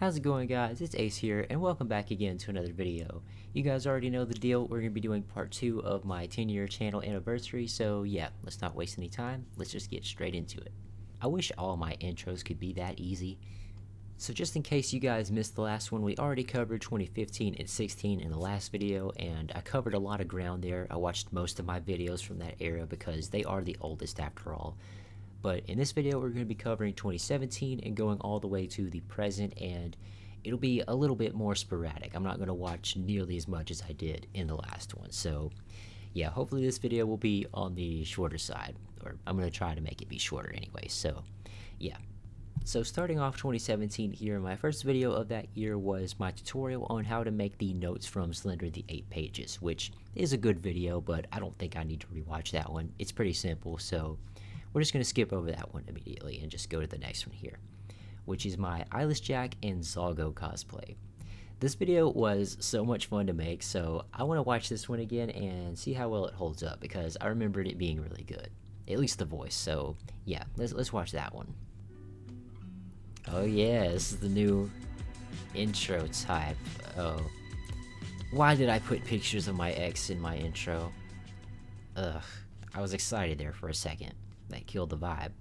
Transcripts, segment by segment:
How's it going, guys? It's Ace here, and welcome back again to another video. You guys already know the deal. We're going to be doing part 2 of my 10-year channel anniversary, so yeah, let's not waste any time. Let's just get straight into it. I wish all my intros could be that easy. So just in case you guys missed the last one, we already covered 2015 and 16 in the last video, and I covered a lot of ground there. I watched most of my videos from that era because they are the oldest after all. But in this video, we're going to be covering 2017 and going all the way to the present, and it'll be a little bit more sporadic. I'm not going to watch nearly as much as I did in the last one. So yeah, hopefully this video will be on the shorter side, or I'm going to try to make it be shorter anyway. So yeah. So starting off 2017 here, my first video of that year was my tutorial on how to make the notes from Slender the 8 pages, which is a good video, but I don't think I need to rewatch that one. It's pretty simple, so we're just going to skip over that one immediately and just go to the next one here, which is my Eyeless Jack and Zalgo cosplay. This video was so much fun to make, so I want to watch this one again and see how well it holds up, because I remembered it being really good, at least the voice. So yeah, let's watch that one. Oh yeah, this is the new intro type. Oh, why did I put pictures of my ex in my intro? Ugh, I was excited there for a second. That killed the vibe.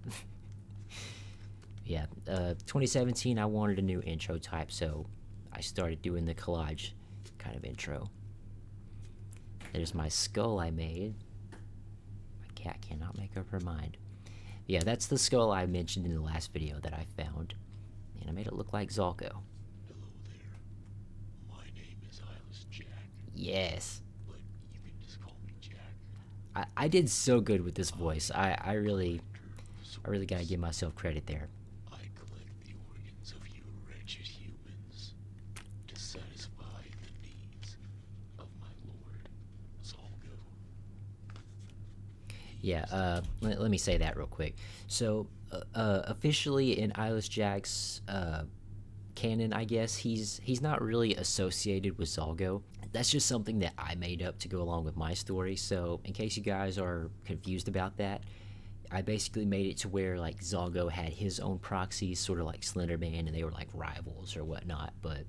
Yeah, 2017 I wanted a new intro type, so I started doing the collage kind of intro. There's my skull I made. My cat cannot make up her mind. Yeah, that's the skull I mentioned in the last video that I found, and I made it look like Zalgo. Hello there. My name is Eyeless Jack. Yes. But you can just call me Jack. I did so good with this voice. I really gotta give myself credit there. I collect the organs of you wretched humans to satisfy the needs of my lord, Zalgo. Yeah, let me say that real quick. So, officially in Eyeless Jack's canon, I guess, he's not really associated with Zalgo. That's just something that I made up to go along with my story. So in case you guys are confused about that, I basically made it to where like Zalgo had his own proxies, sort of like Slenderman, and they were like rivals or whatnot. But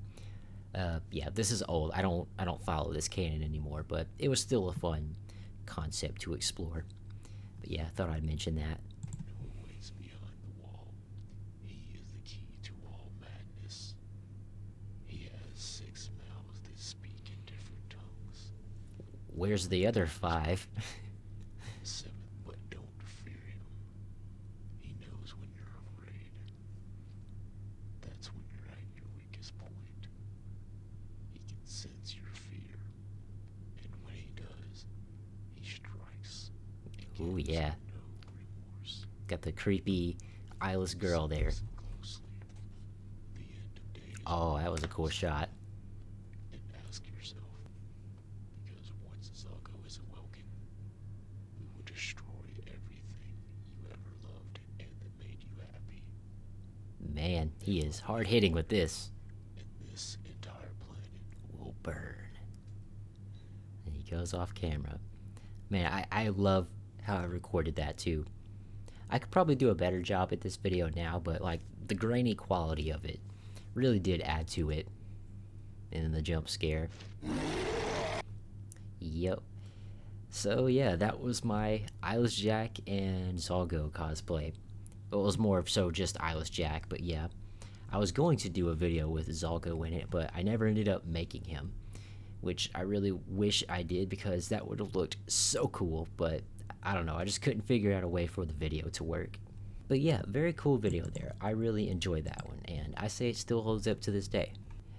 yeah, this is old. I don't follow this canon anymore, but it was still a fun concept to explore. But yeah, I thought I'd mention that. No ways behind the wall. He is the key to all madness. He has 6 mouths that speak in different tongues. Where's the other 5? 7, but don't fear him. He knows when you're afraid. That's when you're at your weakest point. He can sense your fear, and when he does, he strikes. Ooh, yeah. No remorse. Got the creepy eyeless girl there. Listen closely. The end of days. Oh, that was a cool shot. And ask yourself, because once Zalgo is awoken, we will destroy everything you ever loved and that made you happy. Man, he is hard hitting with this. And this entire planet Will burn. And he goes off camera. Man, I love how I recorded that too. I could probably do a better job at this video now, but like the grainy quality of it really did add to it. And then the jump scare. Yep. So yeah, that was my Eyeless Jack and Zalgo cosplay. It was more of so just Eyeless Jack, but yeah. I was going to do a video with Zalgo in it, but I never ended up making him, which I really wish I did, because that would have looked so cool, but I don't know, I just couldn't figure out a way for the video to work. But yeah, very cool video there. I really enjoyed that one, and I say it still holds up to this day.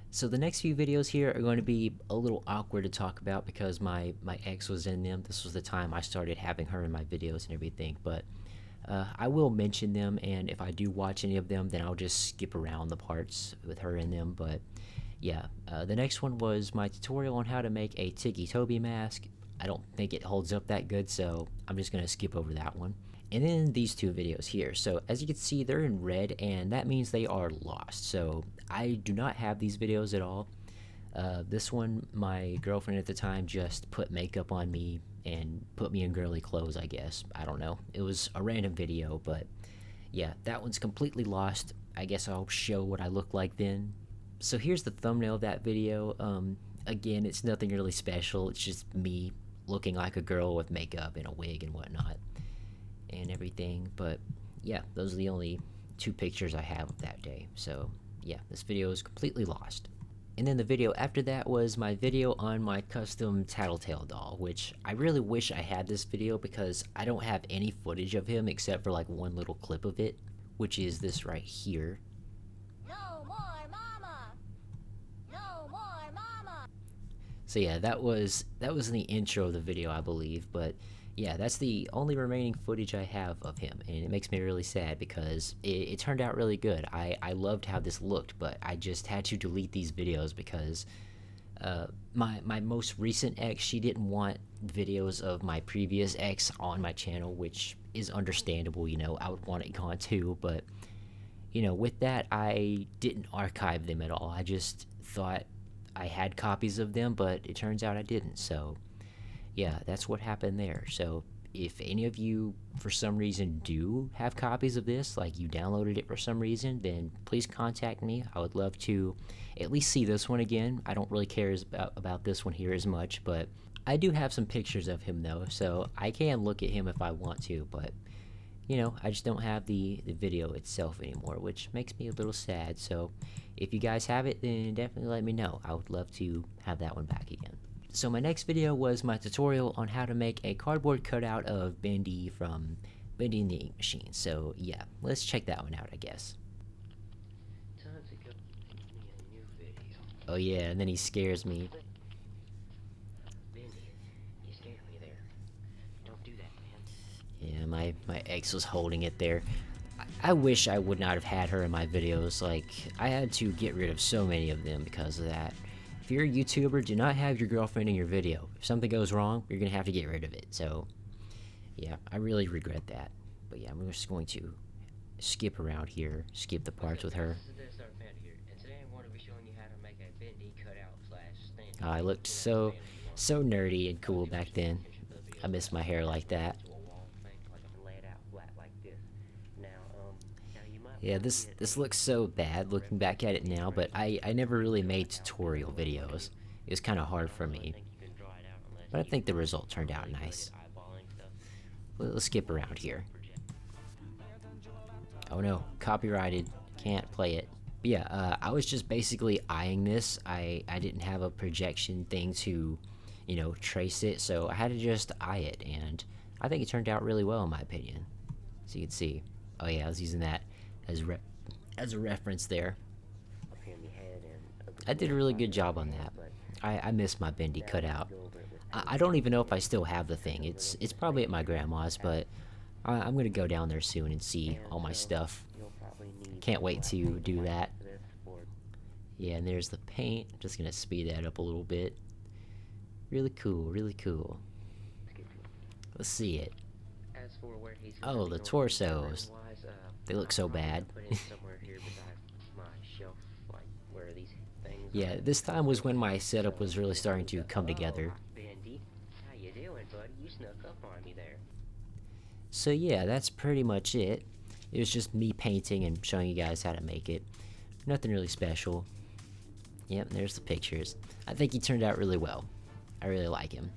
So the next few videos here are going to be a little awkward to talk about because my ex was in them. This was the time I started having her in my videos and everything, but I will mention them, and if I do watch any of them, then I'll just skip around the parts with her in them. But yeah, the next one was my tutorial on how to make a Tiki Toby mask. I don't think it holds up that good, so I'm just going to skip over that one. And then these 2 videos here. So as you can see, they're in red, and that means they are lost. So I do not have these videos at all. This one, my girlfriend at the time just put makeup on me and put me in girly clothes, I guess. I don't know. It was a random video, but yeah, that one's completely lost. I guess I'll show what I look like then So here's the thumbnail of that video. Again, it's nothing really special. It's just me looking like a girl with makeup and a wig and whatnot and everything. But yeah, those are the only 2 pictures I have of that day. So yeah, this video is completely lost. And then the video after that was my video on my custom Tattletale doll, which I really wish I had this video because I don't have any footage of him except for like one little clip of it, which is this right here. No more mama! No more mama! So yeah, that was the intro of the video, I believe. But yeah, that's the only remaining footage I have of him, and it makes me really sad because it turned out really good. I loved how this looked, but I just had to delete these videos because my most recent ex, she didn't want videos of my previous ex on my channel, which is understandable, you know. I would want it gone too, but you know, with that, I didn't archive them at all. I just thought I had copies of them, but it turns out I didn't. So yeah, that's what happened there. So if any of you for some reason do have copies of this, like you downloaded it for some reason, then please contact me. I would love to at least see this one again. I don't really care about this one here as much, but I do have some pictures of him though, so I can look at him if I want to. But you know, I just don't have the video itself anymore, which makes me a little sad. So if you guys have it, then definitely let me know. I would love to have that one back again. So my next video was my tutorial on how to make a cardboard cutout of Bendy from Bendy and the Ink Machine. So yeah, let's check that one out, I guess. Time to go make me a new video. Oh yeah, and then he scares me. Bendy, you scared me there. Don't do that, man. Yeah, my ex was holding it there. I wish I would not have had her in my videos. Like, I had to get rid of so many of them because of that. If you're a YouTuber, do not have your girlfriend in your video. If something goes wrong, you're gonna have to get rid of it. So yeah, I really regret that. But yeah, I'm just going to skip around here, skip the parts with her. This is the Daystar fan here, and today I'm going to be showing you how to make a Bendy cutout slash stand. I looked so nerdy and cool back then. I miss my hair like that. Yeah, this looks so bad looking back at it now, but I never really made tutorial videos. It was kind of hard for me, but I think the result turned out nice. Let's skip around here. Oh no, copyrighted, can't play it. But yeah, I was just basically eyeing this. I didn't have a projection thing to, you know, trace it, so I had to just eye it, and I think it turned out really well in my opinion. So you can see, oh yeah, I was using that as a reference there. I did a really good job on that. I miss my Bendy cutout. I don't even know if I still have the thing. It's probably at my grandma's, but I'm gonna go down there soon and see all my stuff. Can't wait to do that. Yeah, and there's the paint. I'm just gonna speed that up a little bit. Really cool, really cool. Let's see it. Oh, the torsos. They look so bad. Yeah, this time was when my setup was really starting to come together. So yeah, that's pretty much it. It was just me painting and showing you guys how to make it. Nothing really special. Yep, there's the pictures. I think he turned out really well. I really like him.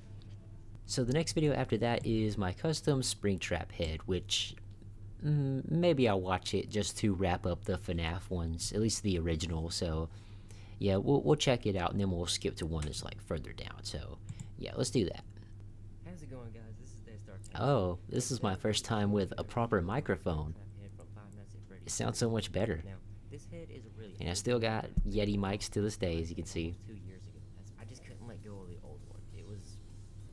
So the next video after that is my custom Springtrap head, which maybe I'll watch it just to wrap up the FNAF ones, at least the original. So yeah, we'll check it out, and then we'll skip to one that's like further down. So yeah, let's do that. How's it going, guys? This is Daystar. Oh, this is my first time with a proper microphone. It sounds so much better. And I still got Yeti mics to this day, as you can see. 2 years ago. I just couldn't let go of the old one. It was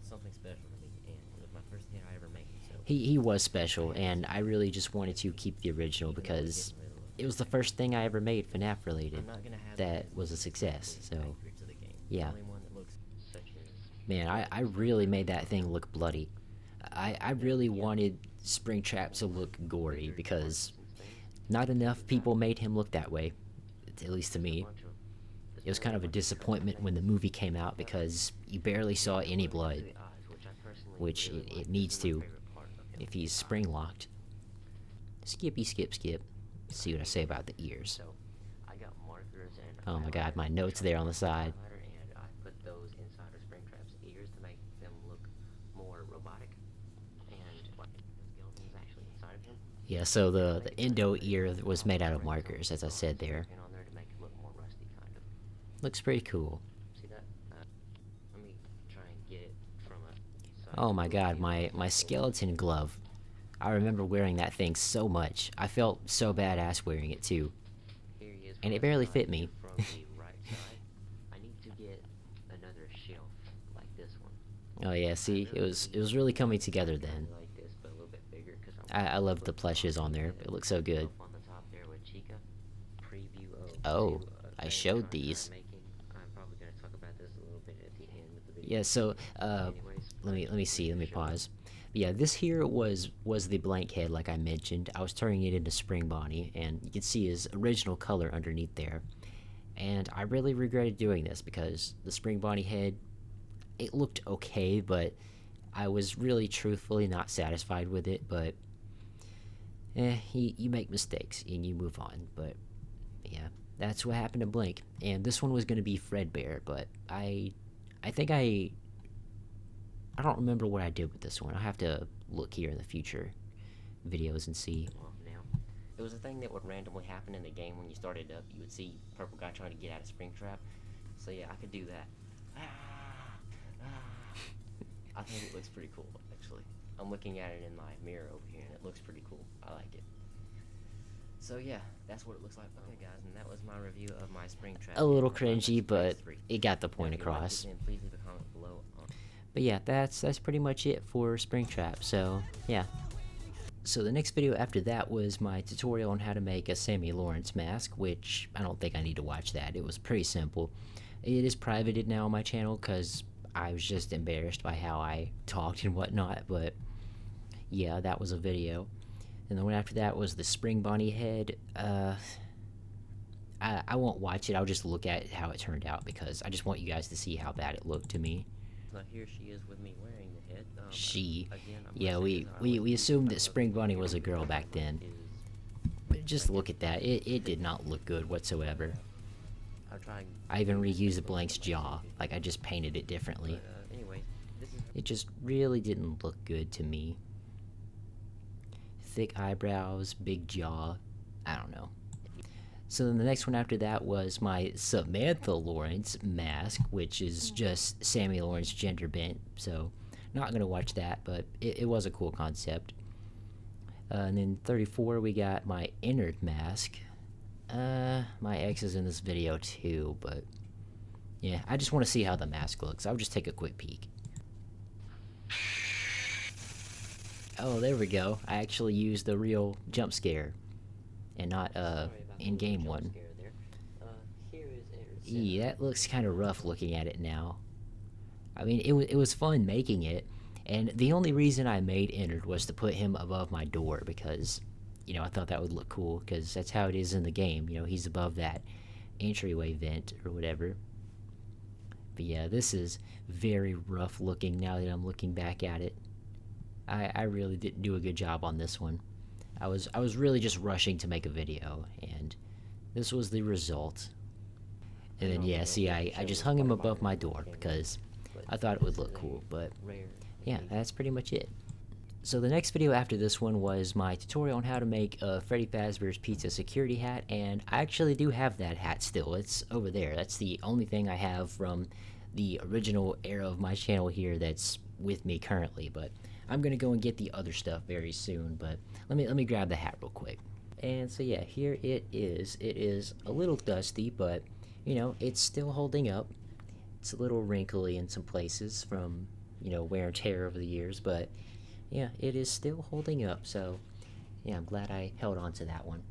something special to me, and it was my first hit I ever made. So He was special, and I really just wanted to keep the original because it was the first thing I ever made FNAF related that was a success. So yeah, man, I really made that thing look bloody. I really wanted Springtrap to look gory because not enough people made him look that way, at least to me. It was kind of a disappointment when the movie came out because you barely saw any blood, which it needs to if he's spring locked. Skippy skip skip. See what I say about the ears. Oh my god, my notes there on the side. And I put those inside of Springtrap's ears to make them look more robotic. And like the skeleton is actually inside of him. Yeah, so the endo ear was made out of markers, as I said there. And on there to make it look more rusty, kind of. Looks pretty cool. See that? Let me try and get it from a side. Oh my god, my skeleton glove. I remember wearing that thing so much. I felt so badass wearing it too. Here he is And from it the barely side, fit me. From the right side. I need to get another shelf like this one. Oh yeah, see, it was really coming together then. Like this, but a little bit bigger, 'cause I love the plushes on there. It looks so good. on the top there with Chica. Preview of Oh, two, I things showed I'm these. making. I'm probably gonna talk about this a little bit at the end of the video. Yeah, so Anyways, let me see, let me pause. Yeah, this here was the blank head like I mentioned. I was turning it into Spring Bonnie, and you can see his original color underneath there. And I really regretted doing this because the Spring Bonnie head, it looked okay, but I was really truthfully not satisfied with it. But you make mistakes and you move on. But yeah, that's what happened to Blink. And this one was going to be Fredbear, but I think I don't remember what I did with this one. I'll have to look here in the future videos and see. well, now, it was a thing that would randomly happen in the game when you started up. You would see purple guy trying to get out of Springtrap. So yeah, I could do that. I think it looks pretty cool, actually. I'm looking at it in my mirror over here, and it looks pretty cool. I like it. So yeah, that's what it looks like. Okay, guys, and that was my review of my Springtrap. A little Final Fantasy cringy, but 3. it got the point Now, if you liked across. it, then please leave a comment below. But yeah, that's pretty much it for Springtrap. So yeah. So the next video after that was my tutorial on how to make a Sammy Lawrence mask, which I don't think I need to watch that. It was pretty simple. It is privated now on my channel because I was just embarrassed by how I talked and whatnot. But yeah, that was a video. And the one after that was the Spring Bonnie head. I won't watch it. I'll just look at how it turned out because I just want you guys to see how bad it looked to me. Now here she is with me wearing the head. She. Again, I'm Yeah, gonna say this, I we like assumed I that love Spring the Bonnie video was a girl back then. But just look at that. It did not look good whatsoever. I'll try and I even reused Blank's jaw. Like, I just painted it differently. but, anyway, this is It just really didn't look good to me. Thick eyebrows, big jaw. I don't know. So then the next one after that was my Samantha Lawrence mask, which is just Sammy Lawrence gender bent. So not gonna watch that, but it was a cool concept. And then 34 we got my Ennard mask. My ex is in this video too, but yeah, I just want to see how the mask looks. I'll just take a quick peek. Oh, there we go. I actually used the real jump scare and not sorry about the in-game little jump one. scare there. Here is Ennard's Yeah, that looks kind of rough looking at it now. I mean, it was fun making it, and the only reason I made Ennard was to put him above my door because, you know, I thought that would look cool because that's how it is in the game. You know, he's above that entryway vent or whatever. But yeah, this is very rough looking now that I'm looking back at it. I really didn't do a good job on this one. I was really just rushing to make a video, and this was the result. And then yeah, see, I just hung him above my door because I thought it would look cool, but rare. yeah, that's pretty much it. So the next video after this one was my tutorial on how to make a Freddy Fazbear's Pizza security hat, and I actually do have that hat still. It's over there. That's the only thing I have from the original era of my channel here that's with me currently, but I'm gonna go and get the other stuff very soon. But let me grab the hat real quick. And so yeah, here it is. It is a little dusty, but you know, it's still holding up. It's a little wrinkly in some places from, you know, wear and tear over the years, but yeah, it is still holding up. So yeah, I'm glad I held on to that one.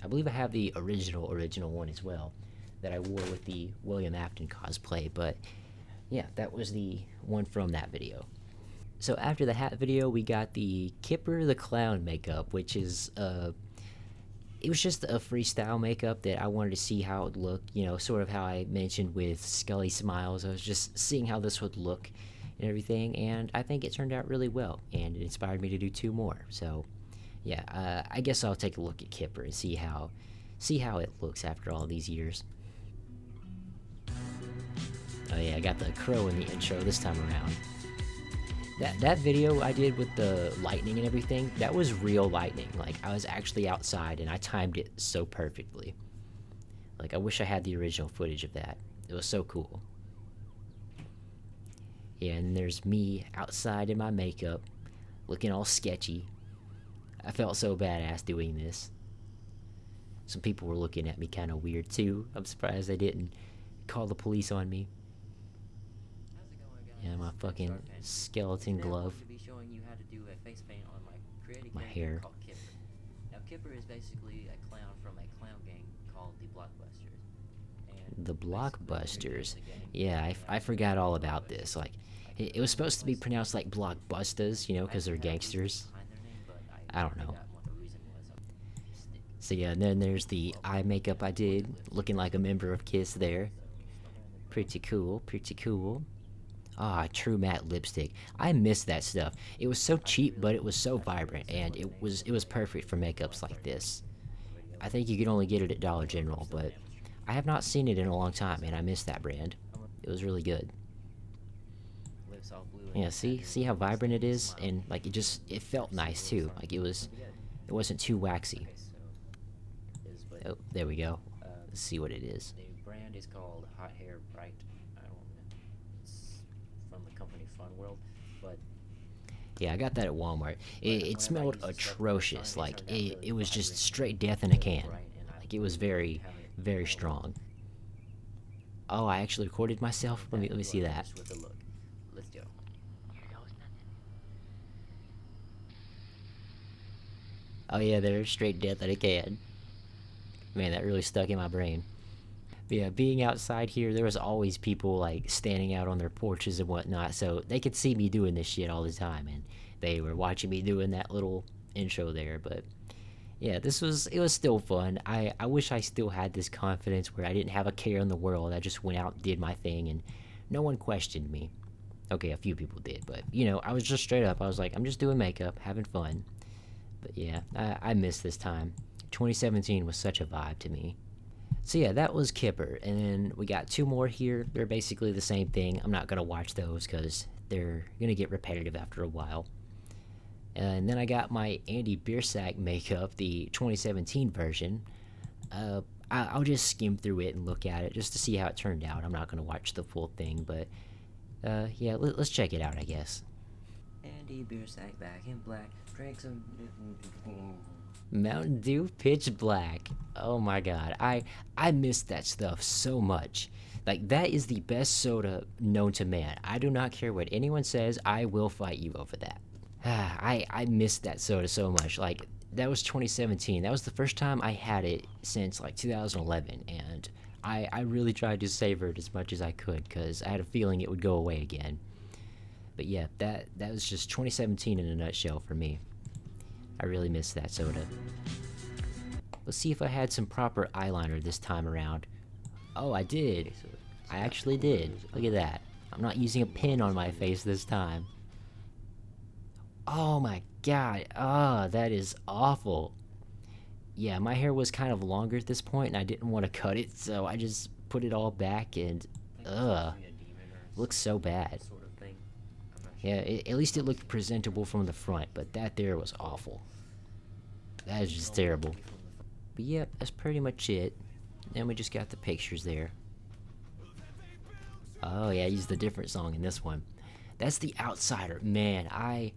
I believe I have the original one as well that I wore with the William Afton cosplay, but yeah, that was the one from that video. So after the hat video, we got the Kipper the Clown makeup, which is it was just a freestyle makeup that I wanted to see how it would look, you know, sort of how I mentioned with Scully Smiles. I was just seeing how this would look and everything, and I think it turned out really well, and it inspired me to do 2 more. So yeah, I guess I'll take a look at Kipper and see how it looks after all these years. Oh yeah, I got the crow in the intro this time around. That video I did with the lightning and everything, that was real lightning. Like, I was actually outside and I timed it so perfectly. Like, I wish I had the original footage of that. It was so cool. Yeah, and there's me outside in my makeup, looking all sketchy. I felt so badass doing this. Some people were looking at me kind of weird too. I'm surprised they didn't call the police on me. Yeah, my fucking skeleton glove. To be showing you how to do a face paint on my creative My character hair. called Kipper. Now Kipper is basically a clown from a clown gang called the Blockbusters. And The basically, Blockbusters. it's a gang Yeah, I forgot all about this. Like, it was supposed to be pronounced like Blockbusters, you know, because they're gangsters. behind their name, but I don't know. forgot what the reason was. So yeah, and then there's the eye makeup I did, looking like a member of KISS there. Pretty cool, pretty cool. Ah, true matte lipstick. I miss that stuff. It was so cheap, but it was so vibrant, and it was perfect for makeups like this. I think you could only get it at Dollar General, but I have not seen it in a long time, and I miss that brand. It was really good. Lips all blue and Yeah, see how vibrant it is, and like it felt nice too. Like it wasn't too waxy. Oh, there we go. Let's see what it is. The brand is called Hot Hair Bright. I don't know. It's from the company Fun World, but Yeah, I got that at Walmart. It smelled atrocious. Like it was just straight death in a can. Like it was very, very strong. Oh, I actually recorded myself. Let me see that. Just with a look. Let's go. Oh yeah, they're straight death in a can. Man, that really stuck in my brain. But yeah, being outside here, there was always people like standing out on their porches and whatnot, so they could see me doing this shit all the time, and they were watching me doing that little intro there. But yeah, it was still fun. I wish I still had this confidence where I didn't have a care in the world. I just went out and did my thing, and no one questioned me. Okay, a few people did, but you know, I was just straight up. I was like, I'm just doing makeup, having fun. But yeah, I miss this time. 2017 was such a vibe to me. So yeah, that was Kipper, and then we got two more here. They're basically the same thing. I'm not gonna watch those because they're gonna get repetitive after a while. And then I got my Andy Biersack makeup, the 2017 version. I'll just skim through it and look at it just to see how it turned out. I'm not gonna watch the full thing, but yeah, let's check it out, I guess. Andy Biersack back in black. Drank some. Mountain Dew Pitch Black. Oh my god, I miss that stuff so much. Like, that is the best soda known to man. I do not care what anyone says, I will fight you over that. I miss that soda so much. Like, that was 2017. That was the first time I had it since like 2011, and I really tried to savor it as much as I could because I had a feeling it would go away again. But yeah, that was just 2017 in a nutshell for me. I really miss that soda. Let's see if I had some proper eyeliner this time around. Oh, I did. I actually did. Look at that. I'm not using a pen on my face this time. Oh my god. Ah, that is awful. Yeah, my hair was kind of longer at this point and I didn't want to cut it, so I just put it all back and looks so bad. Yeah, at least it looked presentable from the front, but that there was awful. That is just terrible. But yep, that's pretty much it. Then we just got the pictures there. Oh yeah, I used a different song in this one. That's The Outsider. Man, I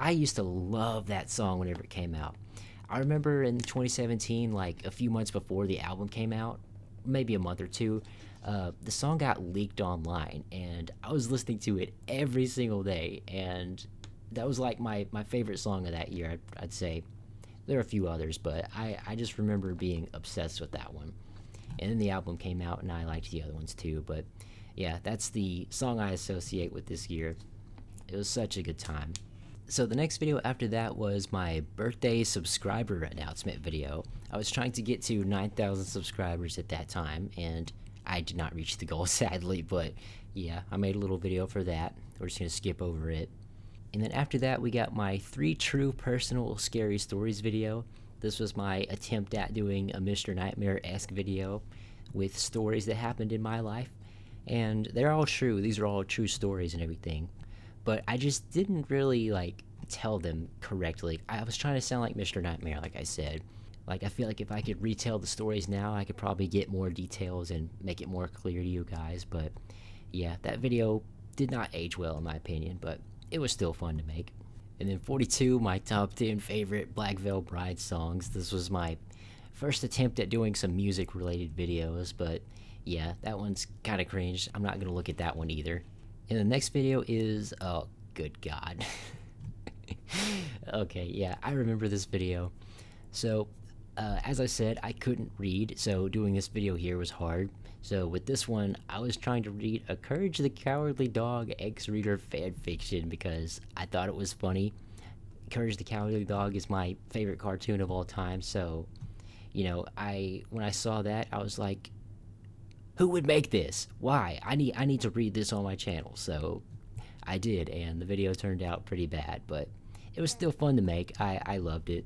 used to love that song whenever it came out. I remember in 2017, like a few months before the album came out, maybe a month or two, the song got leaked online, and I was listening to it every single day, and that was like my favorite song of that year, I'd say. There are a few others, but I just remember being obsessed with that one. And then the album came out, and I liked the other ones too, but yeah, that's the song I associate with this year. It was such a good time. So the next video after that was my birthday subscriber announcement video. I was trying to get to 9,000 subscribers at that time, and I did not reach the goal, sadly, but yeah, I made a little video for that. We're just going to skip over it. And then after that, we got my 3 true personal scary stories video. This was my attempt at doing a Mr. Nightmare-esque video with stories that happened in my life. and they're all true. These are all true stories and everything, but I just didn't really like tell them correctly. I was trying to sound like Mr. Nightmare, like I said. Like, I feel like if I could retell the stories now, I could probably get more details and make it more clear to you guys. But yeah, that video did not age well in my opinion, but it was still fun to make. And then 42, my top 10 favorite Black Veil Bride songs. This was my first attempt at doing some music related videos, but yeah, that one's kind of cringe. I'm not going to look at that one either. And the next video is, oh, good God. Okay, yeah, I remember this video. So, as I said, I couldn't read, so doing this video here was hard. So with this one, I was trying to read a Courage the Cowardly Dog X-Reader fanfiction because I thought it was funny. Courage the Cowardly Dog is my favorite cartoon of all time, so, you know, when I saw that, I was like, who would make this? Why? I need to read this on my channel. So I did, and the video turned out pretty bad, but it was still fun to make. I loved it.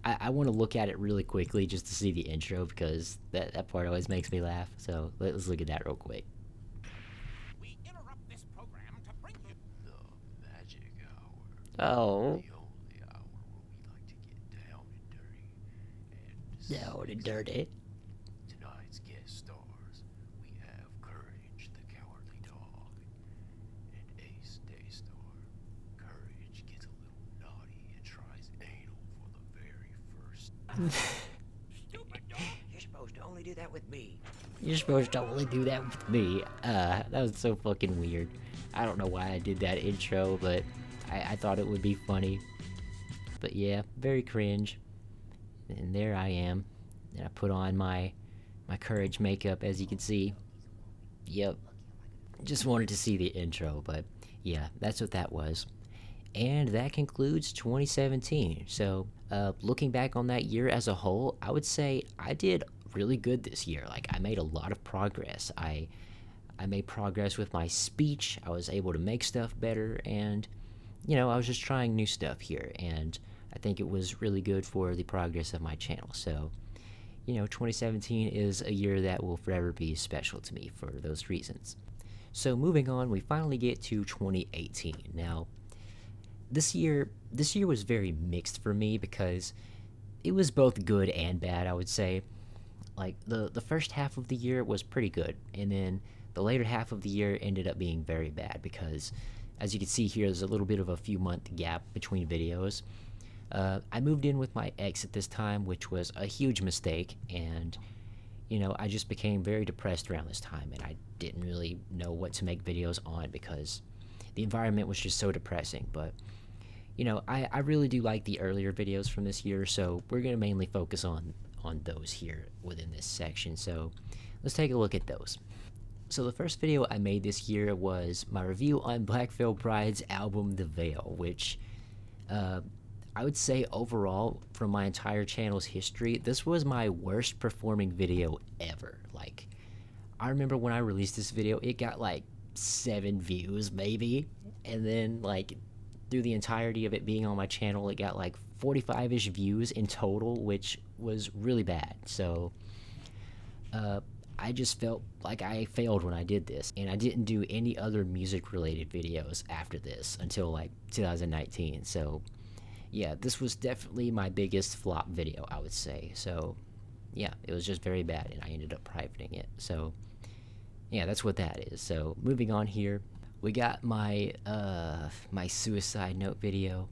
I want to look at it really quickly just to see the intro because that part always makes me laugh. So let's look at that real quick. We interrupt this program to bring you The magic hour. Oh, The only hour where we like to get down and dirty. And down and dirty. tonight's guest stars, we have Courage the Cowardly Dog and Ace Daystar. Courage gets a little naughty and tries anal for the very first stupid dog. You're supposed to only do that with me. You're supposed to only do that with me. That was so fucking weird. I don't know why I did that intro, but I thought it would be funny. But yeah, very cringe. And there I am. And I put on my Courage makeup, as you can see. Yep. Just wanted to see the intro, but yeah, that's what that was. And that concludes 2017. So, looking back on that year as a whole, I would say I did really good this year. Like, I made a lot of progress. I made progress with my speech. I was able to make stuff better, and, you know, I was just trying new stuff here, and I think it was really good for the progress of my channel. So, you know, 2017 is a year that will forever be special to me for those reasons. So, moving on, we finally get to 2018. Now, this year was very mixed for me because it was both good and bad, I would say. Like, the first half of the year was pretty good, and then the later half of the year ended up being very bad because, as you can see here, there's a little bit of a few month gap between videos. I moved in with my ex at this time, which was a huge mistake, and, you know, I just became very depressed around this time, and I didn't really know what to make videos on because the environment was just so depressing. But, you know, I really do like the earlier videos from this year, so we're going to mainly focus on those here within this section. So let's take a look at those. So the first video I made this year was my review on Black Veil Bride's album The Veil, which I would say overall from my entire channel's history, this was my worst performing video ever. Like, I remember when I released this video, it got like 7 views maybe, and then like through the entirety of it being on my channel, it got like 45-ish views in total, which was really bad. So I just felt like I failed when I did this, and I didn't do any other music related videos after this until like 2019. So yeah, this was definitely my biggest flop video, I would say. So yeah, it was just very bad, and I ended up privating it. So yeah, that's what that is. So moving on here, we got my my suicide note video.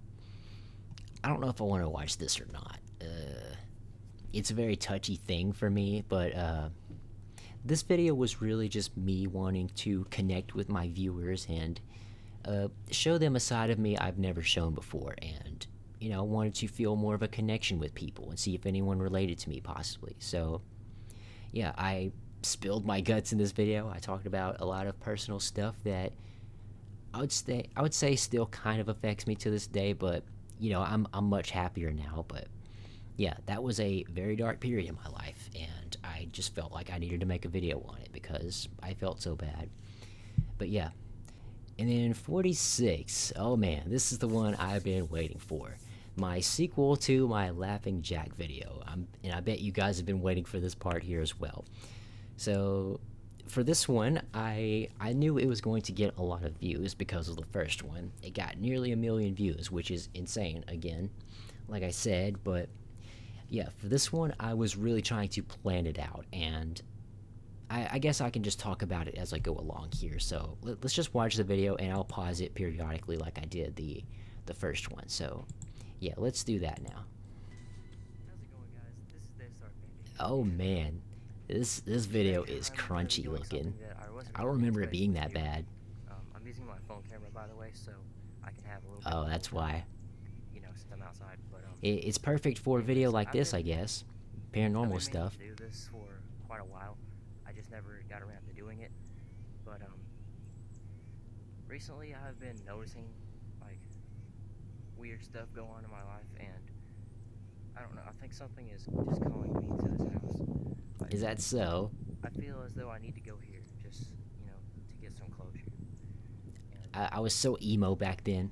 I don't know if I want to watch this or not. It's a very touchy thing for me, but this video was really just me wanting to connect with my viewers and show them a side of me I've never shown before, and, you know, wanted to feel more of a connection with people and see if anyone related to me possibly. So yeah, I spilled my guts in this video. I talked about a lot of personal stuff that I would say still kind of affects me to this day, but, you know, I'm much happier now. But yeah, that was a very dark period in my life, and I just felt like I needed to make a video on it because I felt so bad. But yeah, and then 46, oh man, this is the one I've been waiting for. My sequel to my Laughing Jack video, and I bet you guys have been waiting for this part here as well. So for this one, I knew it was going to get a lot of views because of the first one. It got nearly 1 million views, which is insane, again, like I said. But yeah, for this one, I was really trying to plan it out, and I guess I can just talk about it as I go along here. So let's just watch the video, and I'll pause it periodically like I did the first one. So yeah, let's do that now. How's it going, guys? This is Daystar Bendy. Oh man, this video is crunchy looking. I don't remember it being that bad. I'm using my phone camera, by the way, so I can have a little. Oh, that's why. You know, since I'm outside, but It's perfect for a video like this, I guess. Paranormal stuff. I've been meaning to do this for quite a while. I just never got around to doing it. But recently I've been noticing like weird stuff go on in my life, and I don't know. I think something is just calling me to this house. Like, Is that so? I feel as though I need to go here, just to get some closure. And I was so emo back then.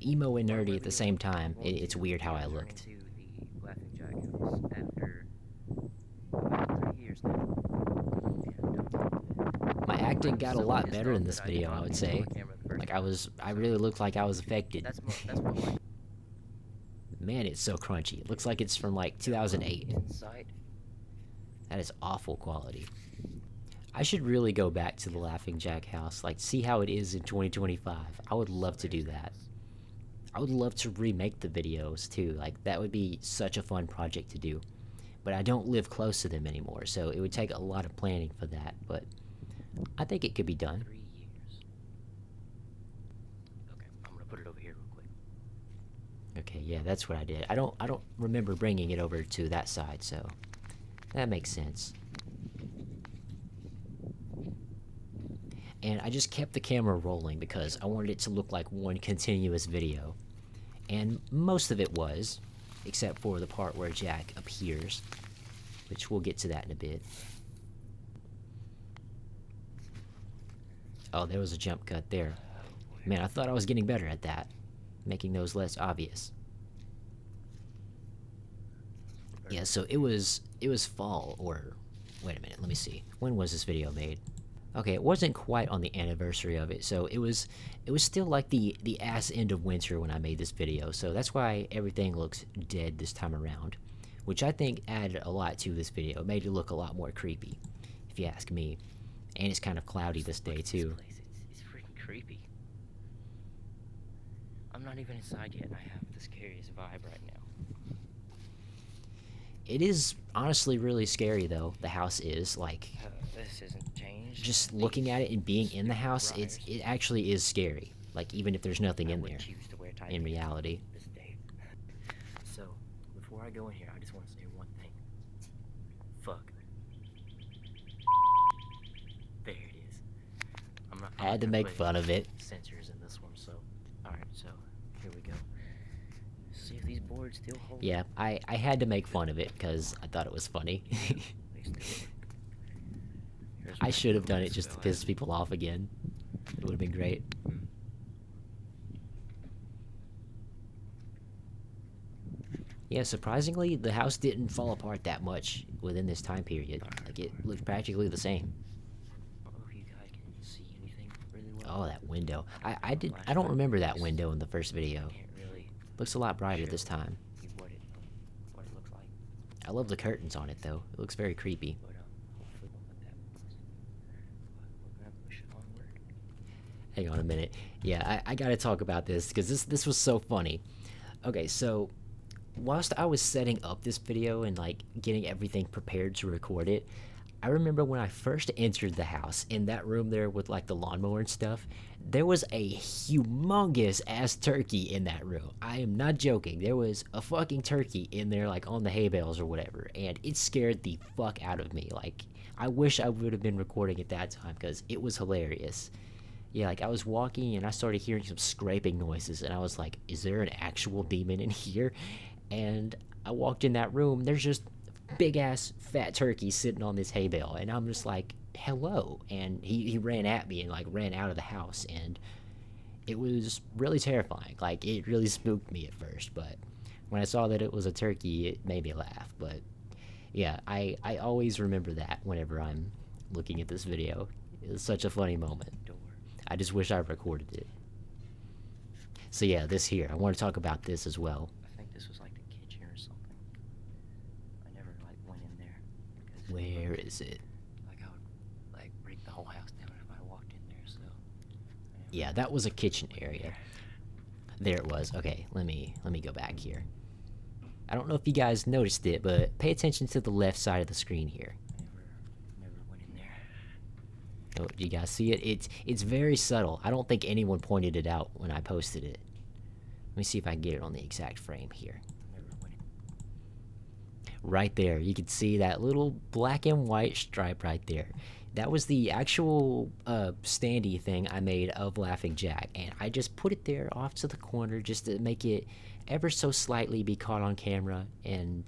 Emo and nerdy at the same time. It's weird how I returning looked. to the Laughing Jack house after about 3 years now. And, My acting got a so lot pissed better off in this that I video, didn't I would use say. my camera the first Like time. I really looked like I was affected. That's what like Man, it's so crunchy. It looks like it's from like 2008. inside. That is awful quality. I should really go back to the Laughing Jack house, like see how it is in 2025. I would love to do that. I would love to remake the videos too. Like that would be such a fun project to do. But I don't live close to them anymore, so it would take a lot of planning for that, but I think it could be done. 3 years. Okay, I'm gonna put it over here real quick. Okay, yeah, that's what I did. I don't remember bringing it over to that side, so that makes sense. And I just kept the camera rolling because I wanted it to look like one continuous video. And most of it was, except for the part where Jack appears, which we'll get to that in a bit. Oh, there was a jump cut there. Man, I thought I was getting better at that, making those less obvious. Yeah, so it was fall, or wait a minute, let me see. When was this video made? Okay, it wasn't quite on the anniversary of it, so it was still like the ass end of winter when I made this video, so that's why everything looks dead this time around, which I think added a lot to this video. It made it look a lot more creepy, if you ask me. And it's kind of cloudy this day too. This place, it's freaking creepy. I'm not even inside yet, and I have the scariest vibe right now. It is honestly really scary though. The house is like, This isn't changed. just looking at it and being in the house, it actually is scary. Like even if there's nothing in there, in reality. This day. So before I go in here, I just want to say one thing. Fuck. There it is. I had to make fun of it. Sensors in this one, so alright, so here we go. See if these boards still hold. Yeah, I had to make fun of it because I thought it was funny. They still work. Here's I my should have done it boards, just to so piss people off again. It would have been great. Yeah, surprisingly, the house didn't fall apart that much within this time period. Like, it looked practically the same. I don't know if you guys can see anything really well. Oh, that window. I don't remember that window in the first video. Can't really Looks a lot brighter this time. see what it looks like. I love the curtains on it, though. It looks very creepy. But hopefully won't let that bust. But we're gonna push it onward. Hang on a minute. Yeah, I gotta talk about this, because this was so funny. Okay, so whilst I was setting up this video and like getting everything prepared to record it, I remember when I first entered the house, in that room there with like the lawnmower and stuff, there was a humongous ass turkey in that room. I am not joking. There was a fucking turkey in there, like on the hay bales or whatever, and it scared the fuck out of me. Like, I wish I would have been recording at that time because it was hilarious. Yeah, like I was walking and I started hearing some scraping noises, and I was like, is there an actual demon in here? And I walked in that room, there's just big ass fat turkey sitting on this hay bale, and I'm just like, hello. And he ran at me and like ran out of the house, and it was really terrifying. Like, it really spooked me at first, but when I saw that it was a turkey, it made me laugh. But yeah, I always remember that whenever I'm looking at this video. It was such a funny moment. I just wish I recorded it. So yeah, this here. I want to talk about this as well. I think this was like the kitchen or something. I never like went in there. Because Where is it? like I would like break the whole house down if I walked in there. So. Yeah, that was a kitchen area. There it was. Okay, let me go back here. I don't know if you guys noticed it, but pay attention to the left side of the screen here. Never went in there. Oh, do you guys see it? It's very subtle. I don't think anyone pointed it out when I posted it. Let me see if I can get it on the exact frame here. Never went in. Right there, you can see that little black and white stripe right there. That was the actual standee thing I made of Laughing Jack, and I just put it there off to the corner just to make it ever so slightly be caught on camera, and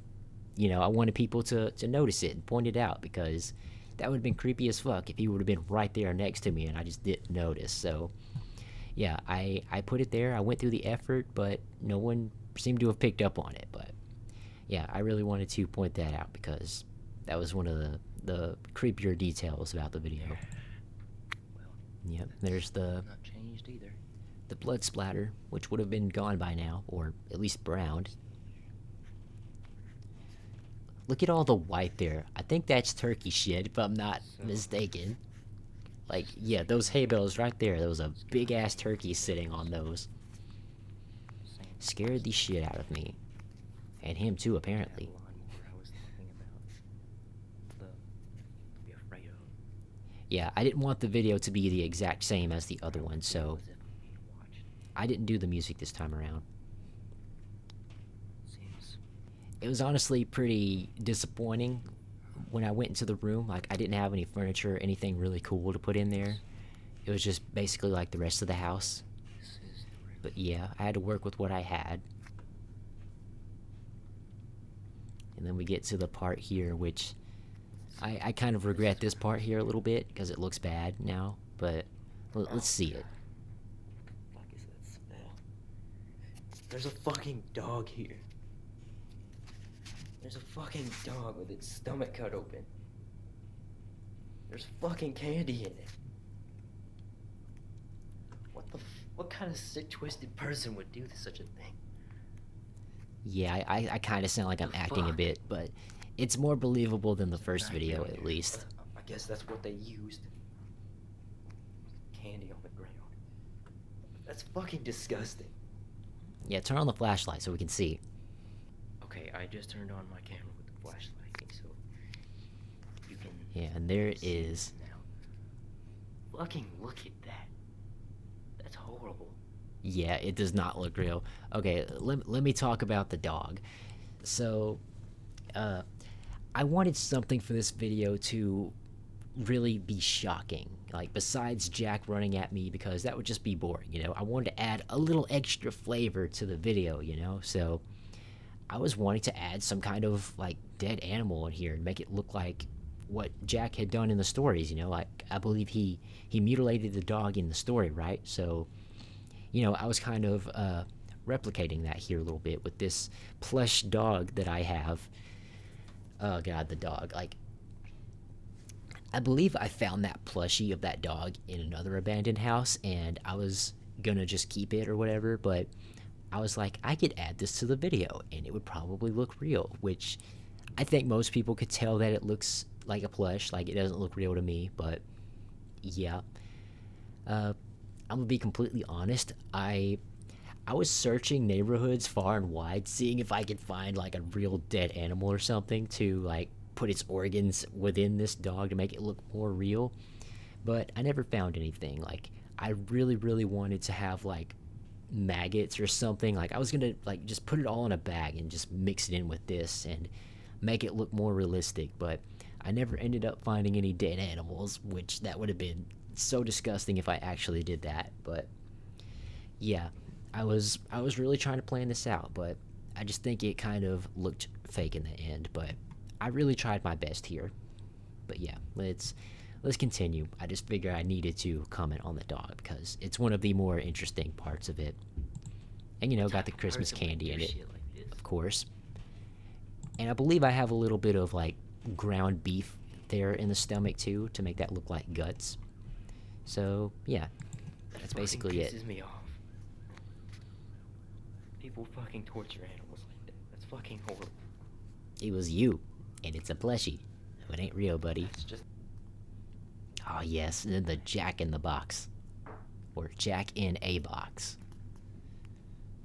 you know, I wanted people to notice it and point it out, because that would have been creepy as fuck if he would have been right there next to me and I just didn't notice. So yeah, I put it there. I went through the effort, but no one seemed to have picked up on it. But yeah, I really wanted to point that out because that was one of the creepier details about the video. Well, Yep, there's the not changed either. blood splatter, which would have been gone by now, or at least browned. Look at all the white there. I think that's turkey shit, if I'm not mistaken. Like, yeah, those hay bales right there. There was a big-ass turkey sitting on those. Scared the shit out of me. And him too, apparently. I was thinking about the be afraid of. Yeah, I didn't want the video to be the exact same as the other one, so I didn't do the music this time around. Seems It was honestly pretty disappointing when I went into the room. Like, I didn't have any furniture, anything really cool to put in there. It was just basically like the rest of the house. this is the real. But yeah, I had to work with what I had. And then we get to the part here, which I kind of regret this part here a little bit because it looks bad now. But let's see it. What the fuck is that smell? There's a fucking dog here. There's a fucking dog with its stomach cut open. There's fucking candy in it. What kind of sick, twisted person would do such a thing? Yeah, I kind of sound like I'm acting a fuck? bit, but it's more believable than the first video, at least. I guess that's what they used. Candy on the ground. That's fucking disgusting. Yeah, turn on the flashlight so we can see. Okay, I just turned on my camera with the flashlight, so you can. Yeah, and there it see is. Now. Fucking look at that. That's horrible. Yeah, it does not look real. Okay, let me talk about the dog. So, I wanted something for this video to really be shocking. Like, besides Jack running at me, because that would just be boring, you know? I wanted to add a little extra flavor to the video, you know? So, I was wanting to add some kind of, like, dead animal in here and make it look like what Jack had done in the stories, you know? Like, I believe he mutilated the dog in the story, right? So, you know, I was kind of replicating that here a little bit with this plush dog that I have. Oh god, the dog. Like, I believe I found that plushie of that dog in another abandoned house, and I was gonna just keep it or whatever, but I was like, I could add this to the video, and it would probably look real, which I think most people could tell that it looks like a plush, like it doesn't look real to me, but yeah. I'm gonna be completely honest, I was searching neighborhoods far and wide, seeing if I could find like a real dead animal or something to like put its organs within this dog to make it look more real, but I never found anything. Like, I really wanted to have like maggots or something. Like, I was gonna like just put it all in a bag and just mix it in with this and make it look more realistic, but I never ended up finding any dead animals, which that would have been so disgusting if I actually did that. But yeah, I was really trying to plan this out, but I just think it kind of looked fake in the end. But I really tried my best here. But yeah, let's continue. I just figured I needed to comment on the dog because it's one of the more interesting parts of it. And you know, got the Christmas candy in it, of course. And I believe I have a little bit of like ground beef there in the stomach too to make that look like guts. So yeah, that's basically it. Pisses me off. People fucking torture animals like that. That's fucking horrible. It was you, and it's a plushie. It ain't real, buddy. It's just Oh yes, and then the Jack in the Box. Or Jack in a Box.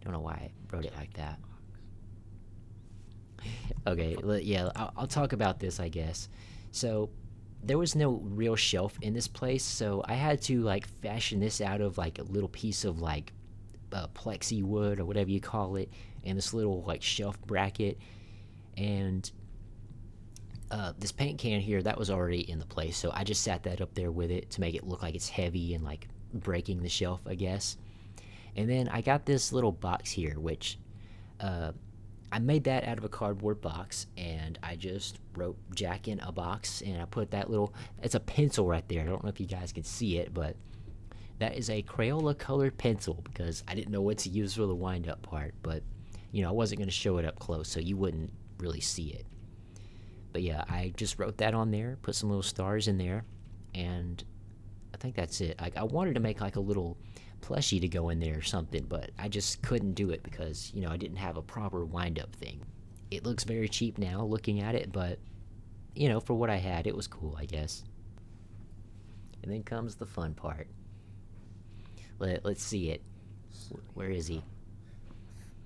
Don't know why I wrote it like that. Okay, yeah, I'll talk about this, I guess. So, there was no real shelf in this place, so I had to, like, fashion this out of, like, a little piece of, like, plexi wood, or whatever you call it, and this little, like, shelf bracket. And this paint can here, that was already in the place, so I just sat that up there with it to make it look like it's heavy and, like, breaking the shelf, I guess. And then I got this little box here, which I made that out of a cardboard box, and I just wrote Jack in a Box, and I put that little, it's a pencil right there. I don't know if you guys can see it, but that is a Crayola colored pencil, because I didn't know what to use for the wind up part, but you know, I wasn't going to show it up close, so you wouldn't really see it. But yeah, I just wrote that on there, put some little stars in there, and I think that's it. I wanted to make like a little plushie to go in there or something, but I just couldn't do it because, you know, I didn't have a proper wind-up thing. It looks very cheap now looking at it, but, you know, for what I had, it was cool, I guess. And then comes the fun part. Let's see it. Where is he?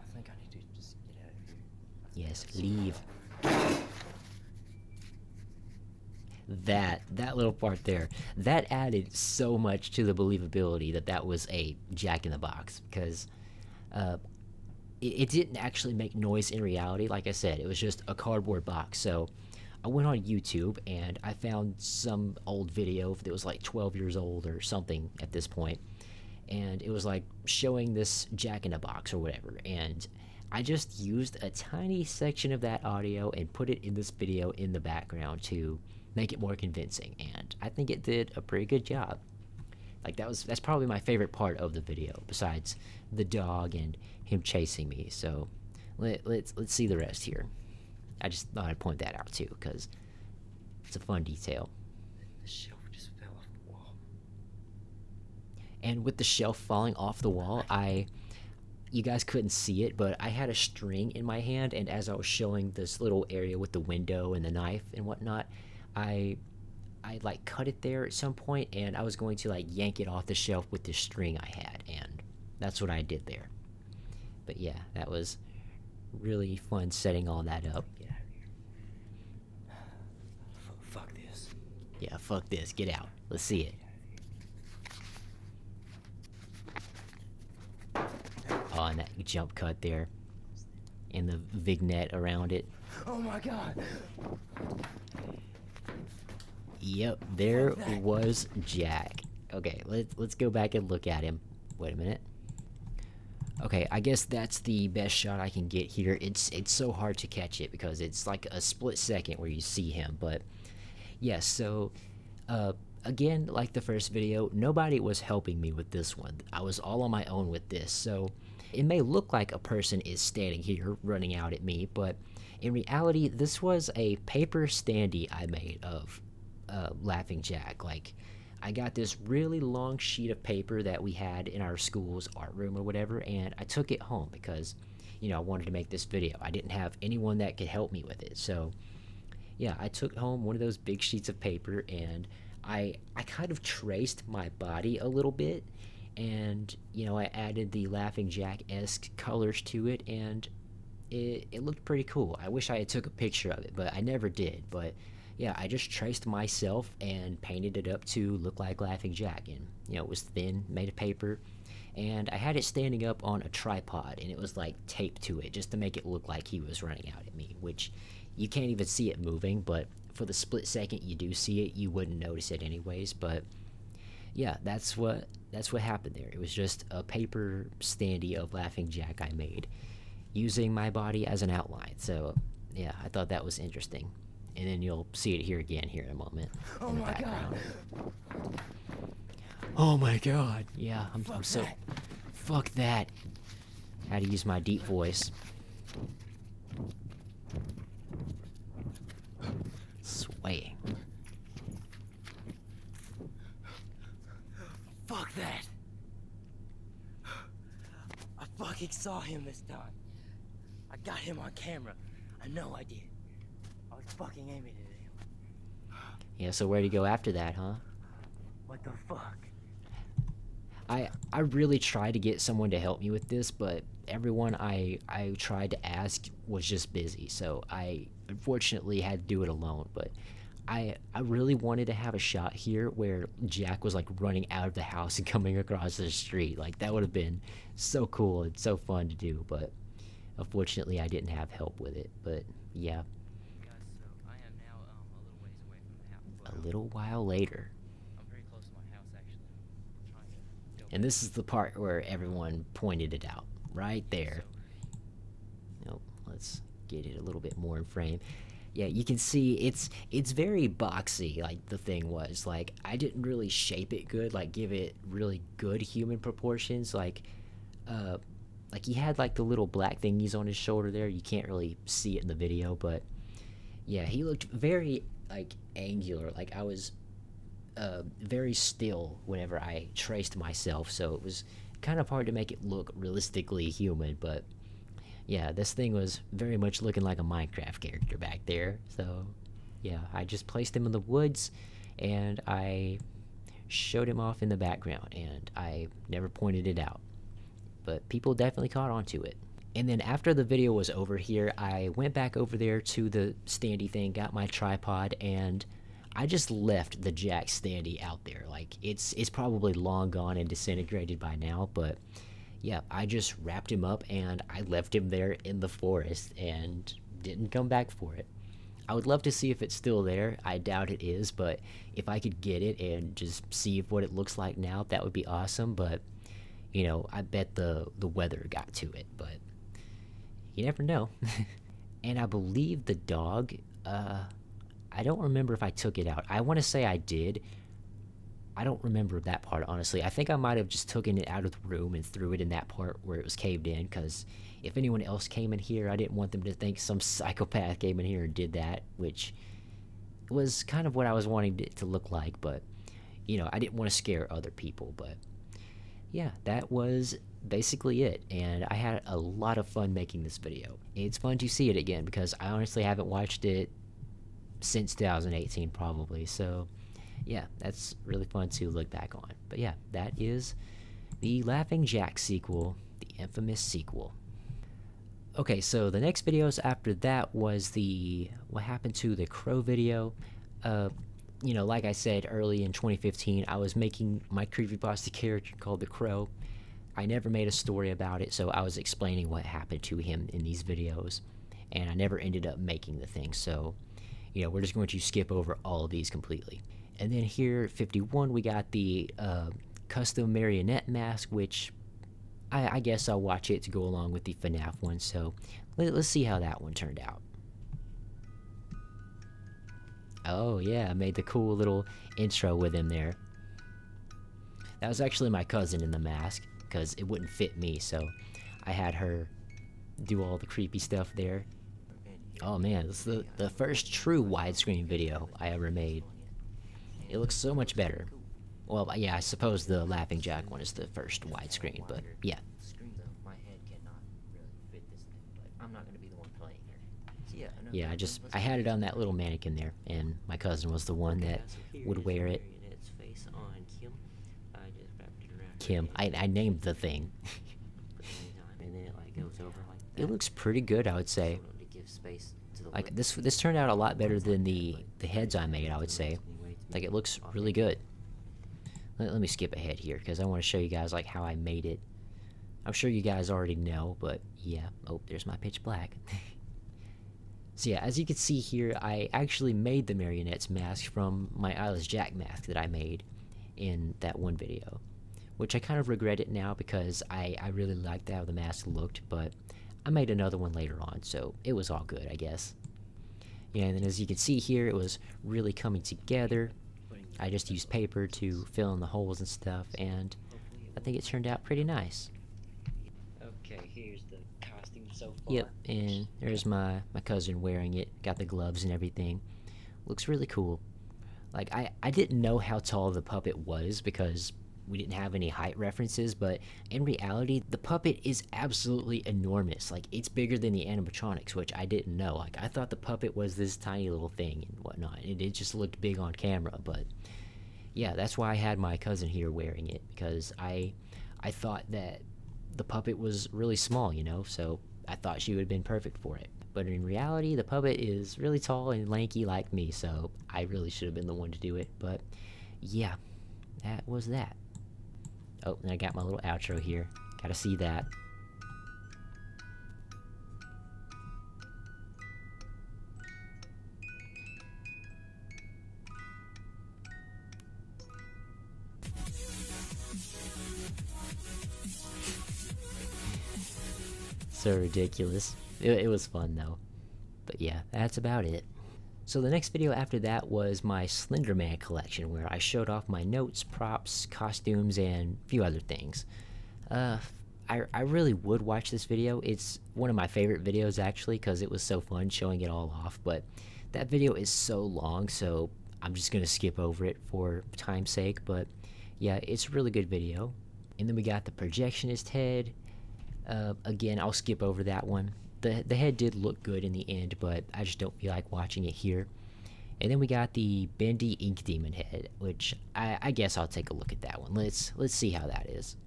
I think I need to just get out of here. Yes, leave. That little part there, that added so much to the believability that was a Jack in the Box, because it didn't actually make noise in reality. Like I said, it was just a cardboard box. So I went on YouTube and I found some old video that was like 12 years old or something at this point, and it was like showing this Jack in a Box or whatever, and I just used a tiny section of that audio and put it in this video in the background to make it more convincing, and I think it did a pretty good job. Like that's probably my favorite part of the video, besides the dog and him chasing me. So let's see the rest here. I just thought I'd point that out too, because it's a fun detail. The shelf just fell off the wall. And with the shelf falling off the wall, you guys couldn't see it, but I had a string in my hand, and as I was showing this little area with the window and the knife and whatnot, I like cut it there at some point, and I was going to like yank it off the shelf with the string I had, and that's what I did there. But yeah, that was really fun setting all that up. Get out of here. Fuck this. Yeah, fuck this. Get out. Let's see it. Oh, and that jump cut there, and the vignette around it. Oh my god. Yep, there was Jack. Okay, let's go back and look at him. Wait a minute. Okay, I guess that's the best shot I can get here. It's so hard to catch it because it's like a split second where you see him. But yeah, so again, like the first video, nobody was helping me with this one. I was all on my own with this. So it may look like a person is standing here running out at me, but in reality, this was a paper standee I made of Laughing Jack. Like, I got this really long sheet of paper that we had in our school's art room or whatever, and I took it home because, you know, I wanted to make this video. I didn't have anyone that could help me with it. So yeah, I took home one of those big sheets of paper, and I kind of traced my body a little bit, and, you know, I added the Laughing Jack-esque colors to it, and it looked pretty cool. I wish I had took a picture of it, but I never did. But yeah, I just traced myself and painted it up to look like Laughing Jack, and, you know, it was thin, made of paper, and I had it standing up on a tripod, and it was like taped to it just to make it look like he was running out at me, which you can't even see it moving, but for the split second you do see it, you wouldn't notice it anyways. But yeah, that's what happened there. It was just a paper standee of Laughing Jack I made using my body as an outline. So yeah, I thought that was interesting. And then you'll see it here again here in a moment. Oh in the my background. god. Oh my god. Yeah, I'm so... Fuck that. Had to use my deep voice. Swaying. Fuck that! I fucking saw him this time. I got him on camera. I know I did. I was fucking aiming at him. Yeah, so where'd you go after that, huh? What the fuck? I really tried to get someone to help me with this, but everyone I tried to ask was just busy, so I unfortunately had to do it alone. But I really wanted to have a shot here where Jack was like running out of the house and coming across the street. Like, that would have been so cool and so fun to do, but unfortunately I didn't have help with it. But yeah, Guys, so I am now a little ways away from the house. a little while later. I'm very close to my house, actually. I'm trying to go. And this is the part where everyone pointed it out, right there. Nope, let's get it a little bit more in frame. Yeah, you can see it's very boxy, like the thing was. Like, I didn't really shape it good, like give it really good human proportions. Like he had like the little black thingies on his shoulder there. You can't really see it in the video, but yeah, he looked very like angular. Like, I was very still whenever I traced myself, so it was kind of hard to make it look realistically human. But yeah, this thing was very much looking like a Minecraft character back there. So yeah, I just placed him in the woods and I showed him off in the background, and I never pointed it out, but people definitely caught on to it. And then after the video was over here, I went back over there to the standee thing, got my tripod, and I just left the Jack standee out there. Like, it's probably long gone and disintegrated by now, but yeah, I just wrapped him up and I left him there in the forest and didn't come back for it. I would love to see if it's still there. I doubt it is, but if I could get it and just see what it looks like now, that would be awesome. But you know, I bet the weather got to it, but you never know. And I believe the dog, I don't remember if I took it out. I want to say I did. I don't remember that part, honestly. I think I might have just taken it out of the room and threw it in that part where it was caved in, because if anyone else came in here, I didn't want them to think some psychopath came in here and did that, which was kind of what I was wanting it to look like. But you know, I didn't want to scare other people. But yeah, that was basically it, and I had a lot of fun making this video. It's fun to see it again, because I honestly haven't watched it since 2018 probably, so yeah, that's really fun to look back on. But yeah, that is the Laughing Jack sequel, the infamous sequel. Okay, so the next videos after that was the what happened to the Crow video. You know, like I said, early in 2015, I was making my Creepypasta character called the Crow. I never made a story about it, so I was explaining what happened to him in these videos, and I never ended up making the thing, so you know, we're just going to skip over all of these completely. And then here, 51, we got the custom Marionette mask, which I guess I'll watch it to go along with the FNAF one, so let's see how that one turned out. Oh yeah, I made the cool little intro with him there. That was actually my cousin in the mask, because it wouldn't fit me, so I had her do all the creepy stuff there. Oh man, this is the first true widescreen video I ever made. It looks so much better. Well, yeah, I suppose the Laughing Jack one is the first widescreen, but yeah. My head cannot really fit this thing, but I'm not going to be the one playing here. So Yeah, I had it on that little mannequin there, and my cousin was the one that would wear it. Face on Kim. I just wrapped it around Kim. I named the thing. and then it like goes over like that. It looks pretty good, I would say. To give space to the Like, this turned out a lot better than the heads I made, I would say. Like, it looks really good. Let me skip ahead here, because I want to show you guys like how I made it. I'm sure you guys already know, but yeah. Oh, there's my pitch black. So yeah, as you can see here, I actually made the Marionette's mask from my Eyeless Jack mask that I made in that one video, which I kind of regret it now, because I really liked how the mask looked, but I made another one later on, so it was all good, I guess. Yeah, and then as you can see here, it was really coming together. I just used paper to fill in the holes and stuff, and I think it turned out pretty nice. Okay, here's the costume so far. Yep, and there's my cousin wearing it. Got the gloves and everything. Looks really cool. Like, I didn't know how tall the puppet was, because we didn't have any height references, but in reality, the puppet is absolutely enormous. Like, it's bigger than the animatronics, which I didn't know. Like, I thought the puppet was this tiny little thing and whatnot, and it just looked big on camera. But yeah, that's why I had my cousin here wearing it, because I thought that the puppet was really small, you know, so I thought she would have been perfect for it. But in reality, the puppet is really tall and lanky like me, so I really should have been the one to do it. But yeah, that was that. Oh, and I got my little outro here. Gotta see that. So ridiculous. It was fun though. But yeah, that's about it. So the next video after that was my Slenderman collection, where I showed off my notes, props, costumes, and a few other things. I really would watch this video. It's one of my favorite videos actually, because it was so fun showing it all off, but that video is so long, so I'm just gonna skip over it for time's sake. But yeah, it's a really good video. And then we got the projectionist head. Again, I'll skip over that one. The head did look good in the end, but I just don't feel like watching it here. And then we got the Bendy Ink Demon head, which I guess I'll take a look at that one. Let's see how that is.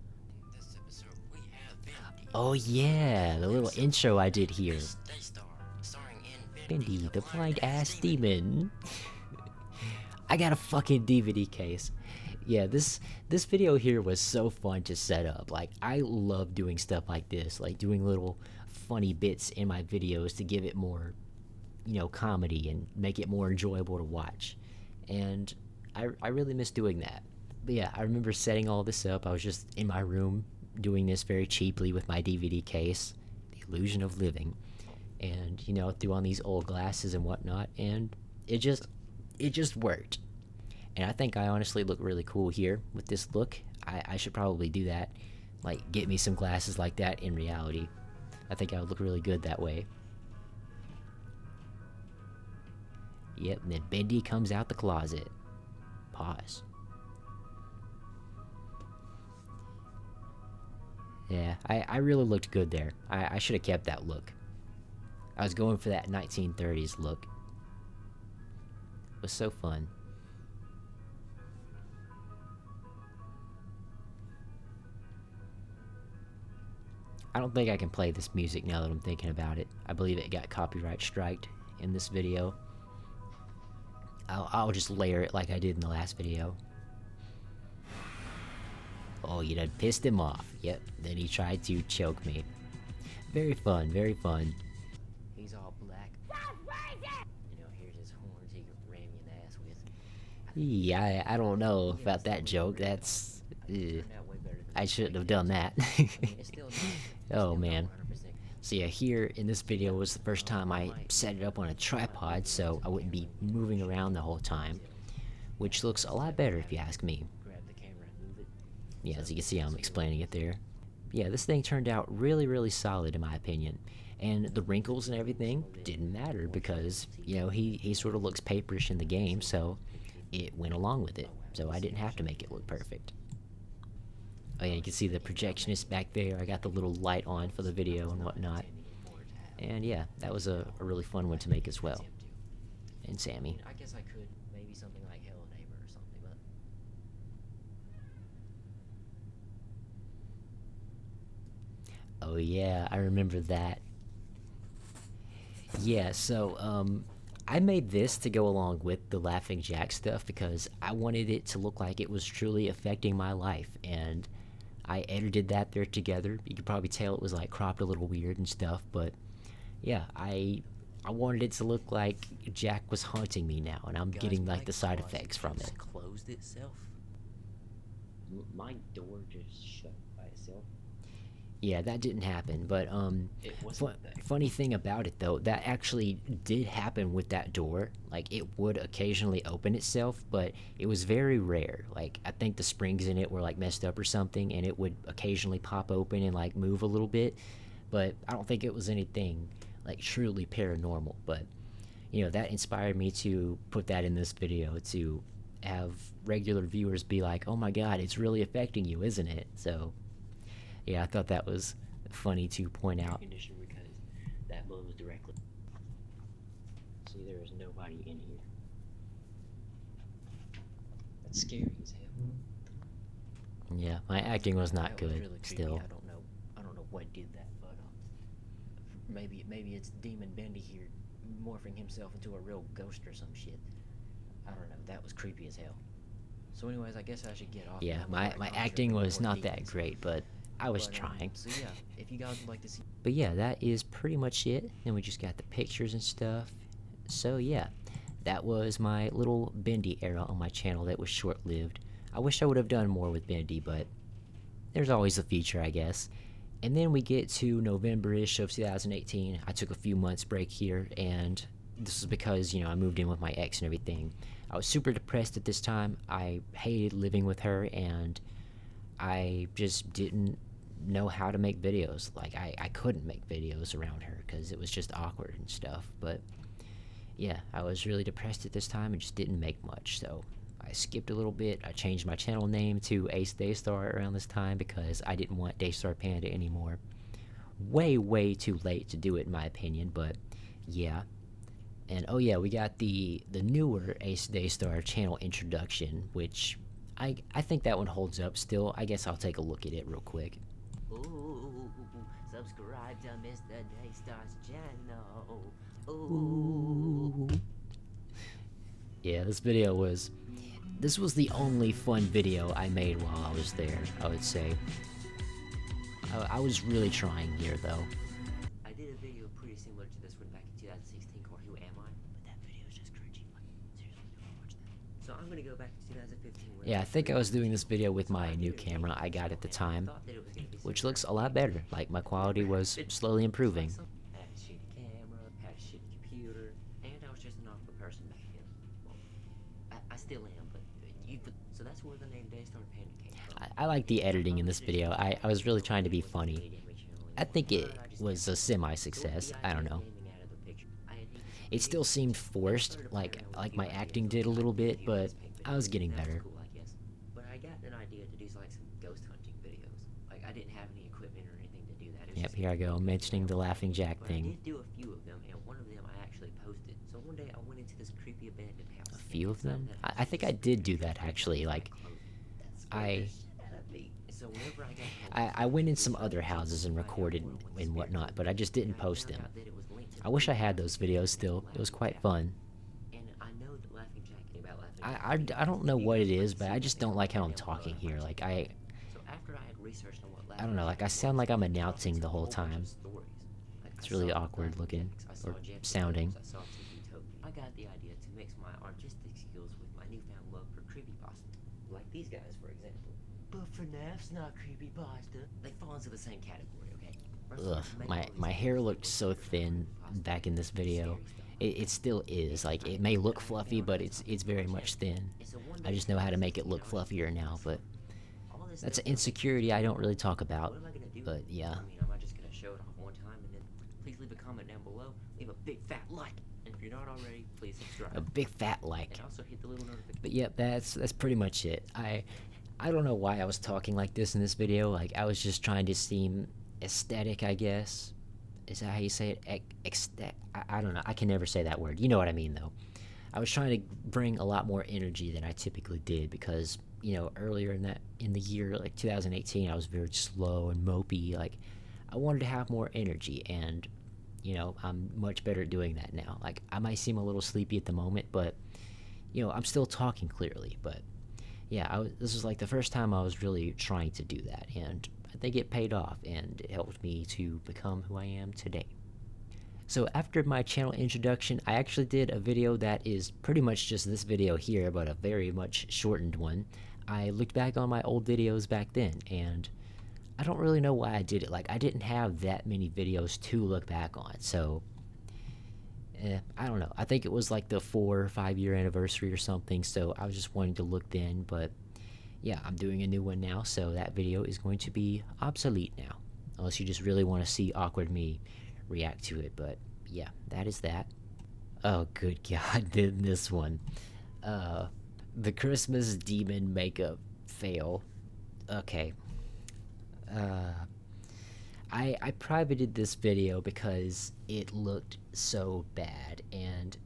Oh yeah, the little intro I did here. Bendy, the blind ass demon. I got a fucking DVD case. Yeah, this video here was so fun to set up. Like, I love doing stuff like this, like doing little funny bits in my videos to give it more, you know, comedy and make it more enjoyable to watch. And I really miss doing that. But yeah, I remember setting all this up. I was just in my room doing this very cheaply with my DVD case, the illusion of living, and, you know, threw on these old glasses and whatnot, and it just worked. And I think I honestly look really cool here with this look. I should probably do that. Like, get me some glasses like that in reality. I think I would look really good that way. Yep, and then Bendy comes out the closet. Pause. Yeah, I really looked good there. I should have kept that look. I was going for that 1930s look. It was so fun. I don't think I can play this music now that I'm thinking about it. I believe it got copyright striked in this video. I'll just layer it like I did in the last video. Oh, you done pissed him off. Yep, then he tried to choke me. Very fun, very fun. He's all black. You know, here's his horns he could ram you in the ass with. Yeah, I don't know about that joke. That's... I shouldn't have done that. Oh man. So yeah, here in this video was the first time I set it up on a tripod, so I wouldn't be moving around the whole time, which looks a lot better if you ask me. Yeah, as you can see, I'm explaining it there. Yeah, this thing turned out really solid in my opinion, and the wrinkles and everything didn't matter because, you know, he sort of looks paperish in the game, so it went along with it, so I didn't have to make it look perfect. Oh yeah, you can see the projectionist back there. I got the little light on for the video and whatnot. And yeah, that was a really fun one to make as well. And Sammy. I guess I could maybe something like Hello Neighbor or something, but... Oh yeah, I remember that. Yeah, so I made this to go along with the Laughing Jack stuff because I wanted it to look like it was truly affecting my life, and I edited that there together. You could probably tell it was like cropped a little weird and stuff, but yeah, I wanted it to look like Jack was haunting me now, and I'm getting like the side effects from it. Closed itself. My door just shut by itself. Yeah, that didn't happen, but funny thing about it though, that actually did happen with that door. Like, it would occasionally open itself, but it was very rare. Like, I think the springs in it were like messed up or something, and it would occasionally pop open and like move a little bit, but I don't think it was anything like truly paranormal. But, you know, that inspired me to put that in this video to have regular viewers be like, oh my god, it's really affecting you, isn't it? So yeah, I thought that was funny to point out. Condition because that blows directly. See, there is nobody in here. That's scary as hell. Yeah, my acting was not That was good. really creepy. Still, I don't know what did that, but maybe it's Demon Bendy here morphing himself into a real ghost or some shit. I don't know. That was creepy as hell. So, anyways, I guess I should get off. yeah, now my before I acting conjure was more not that demons. great, but I was But, trying. So yeah, if you guys would like to see. But yeah, that is pretty much it. Then we just got the pictures and stuff. So yeah, that was my little Bendy era on my channel that was short-lived. I wish I would have done more with Bendy, but there's always a feature, I guess. And then we get to November-ish of 2018. I took a few months break here, and this is because, you know, I moved in with my ex and everything. I was super depressed at this time. I hated living with her, and I just didn't know how to make videos. Like, I couldn't make videos around her because it was just awkward and stuff. But yeah, I was really depressed at this time and just didn't make much. So I skipped a little bit. I changed my channel name to Ace Daystar around this time because I didn't want Daystar Panda anymore. Way too late to do it, in my opinion, but yeah. And oh yeah, we got the newer Ace Daystar channel introduction, which I think that one holds up still. I guess I'll take a look at it real quick. Ooh, subscribe to Mr. Daystar's channel. Ooh. Yeah, this was the only fun video I made while I was there, I would say. I was really trying here, though. I did a video pretty similar to this one back in 2016 called Who Am I? But that video is just cringy. Like, seriously, don't watch that. So I'm gonna go back to 2015. Yeah, I think I was doing this video with my new camera I got at the time, which looks a lot better. Like, my quality was slowly improving. I had a shitty camera, had a shitty computer, and I was just an awkward person back then. Well, I still am, but so that's where the name Daystar Panda came from. I like the editing in this video. I was really trying to be funny. I think it was a semi-success. I don't know. It still seemed forced, like my acting did a little bit, but I was getting better. But I got an idea to do like some ghost hunting videos. Like I didn't have any equipment or anything to do that. It was Yep, just here I go, mentioning the Laughing Jack But I thing. did do a few of them, and one of them I actually posted. So one day I went into this creepy abandoned house. A few of them? I think I did do that, actually. Like, So whenever I got home, I went in some other houses and recorded and whatnot, but I just didn't post them. I wish I had those videos still. It was quite fun. And I know that Laughing Jack came about Laughing Jack. I don't know what it is, but I just don't like how I'm talking here. Like, So after I had researched on what I don't know, like, I sound like I'm announcing the whole time. It's really awkward looking, or sounding. I got the idea to mix my artistic skills with my newfound love for creepypasta. Like these guys, for example. But FNAF's not creepypasta. They fall into the same category, okay? Ugh, my hair looked so thin back in this video. It still is. Like, it may look fluffy, but it's very much thin. I just know how to make it look fluffier now, but that's an insecurity I don't really talk about. What am I gonna do? But yeah. I mean, am I just gonna show it off one time and then please leave a comment down below, leave a big fat like, and if you're not already, please subscribe. A big fat like. And also hit the little notification. But yep, that's pretty much it. I don't know why I was talking like this in this video. Like, I was just trying to seem aesthetic, I guess. Is that how you say it? I don't know. I can never say that word. You know what I mean, though. I was trying to bring a lot more energy than I typically did because, you know, earlier in the year, like 2018, I was very slow and mopey. Like, I wanted to have more energy, and, you know, I'm much better at doing that now. Like, I might seem a little sleepy at the moment, but, you know, I'm still talking clearly. But yeah, this was like the first time I was really trying to do that, and I think it paid off, and it helped me to become who I am today. So after my channel introduction, I actually did a video that is pretty much just this video here, but a very much shortened one. I looked back on my old videos back then, and I don't really know why I did it. Like, I didn't have that many videos to look back on, so I don't know. I think it was like the 4 or 5 year anniversary or something, so I was just wanting to look then, but yeah, I'm doing a new one now, so that video is going to be obsolete now, unless you just really want to see awkward me react to it. But yeah, that is that. Oh good god, this one. The Christmas demon makeup fail. Okay. I privated this video because it looked so bad, and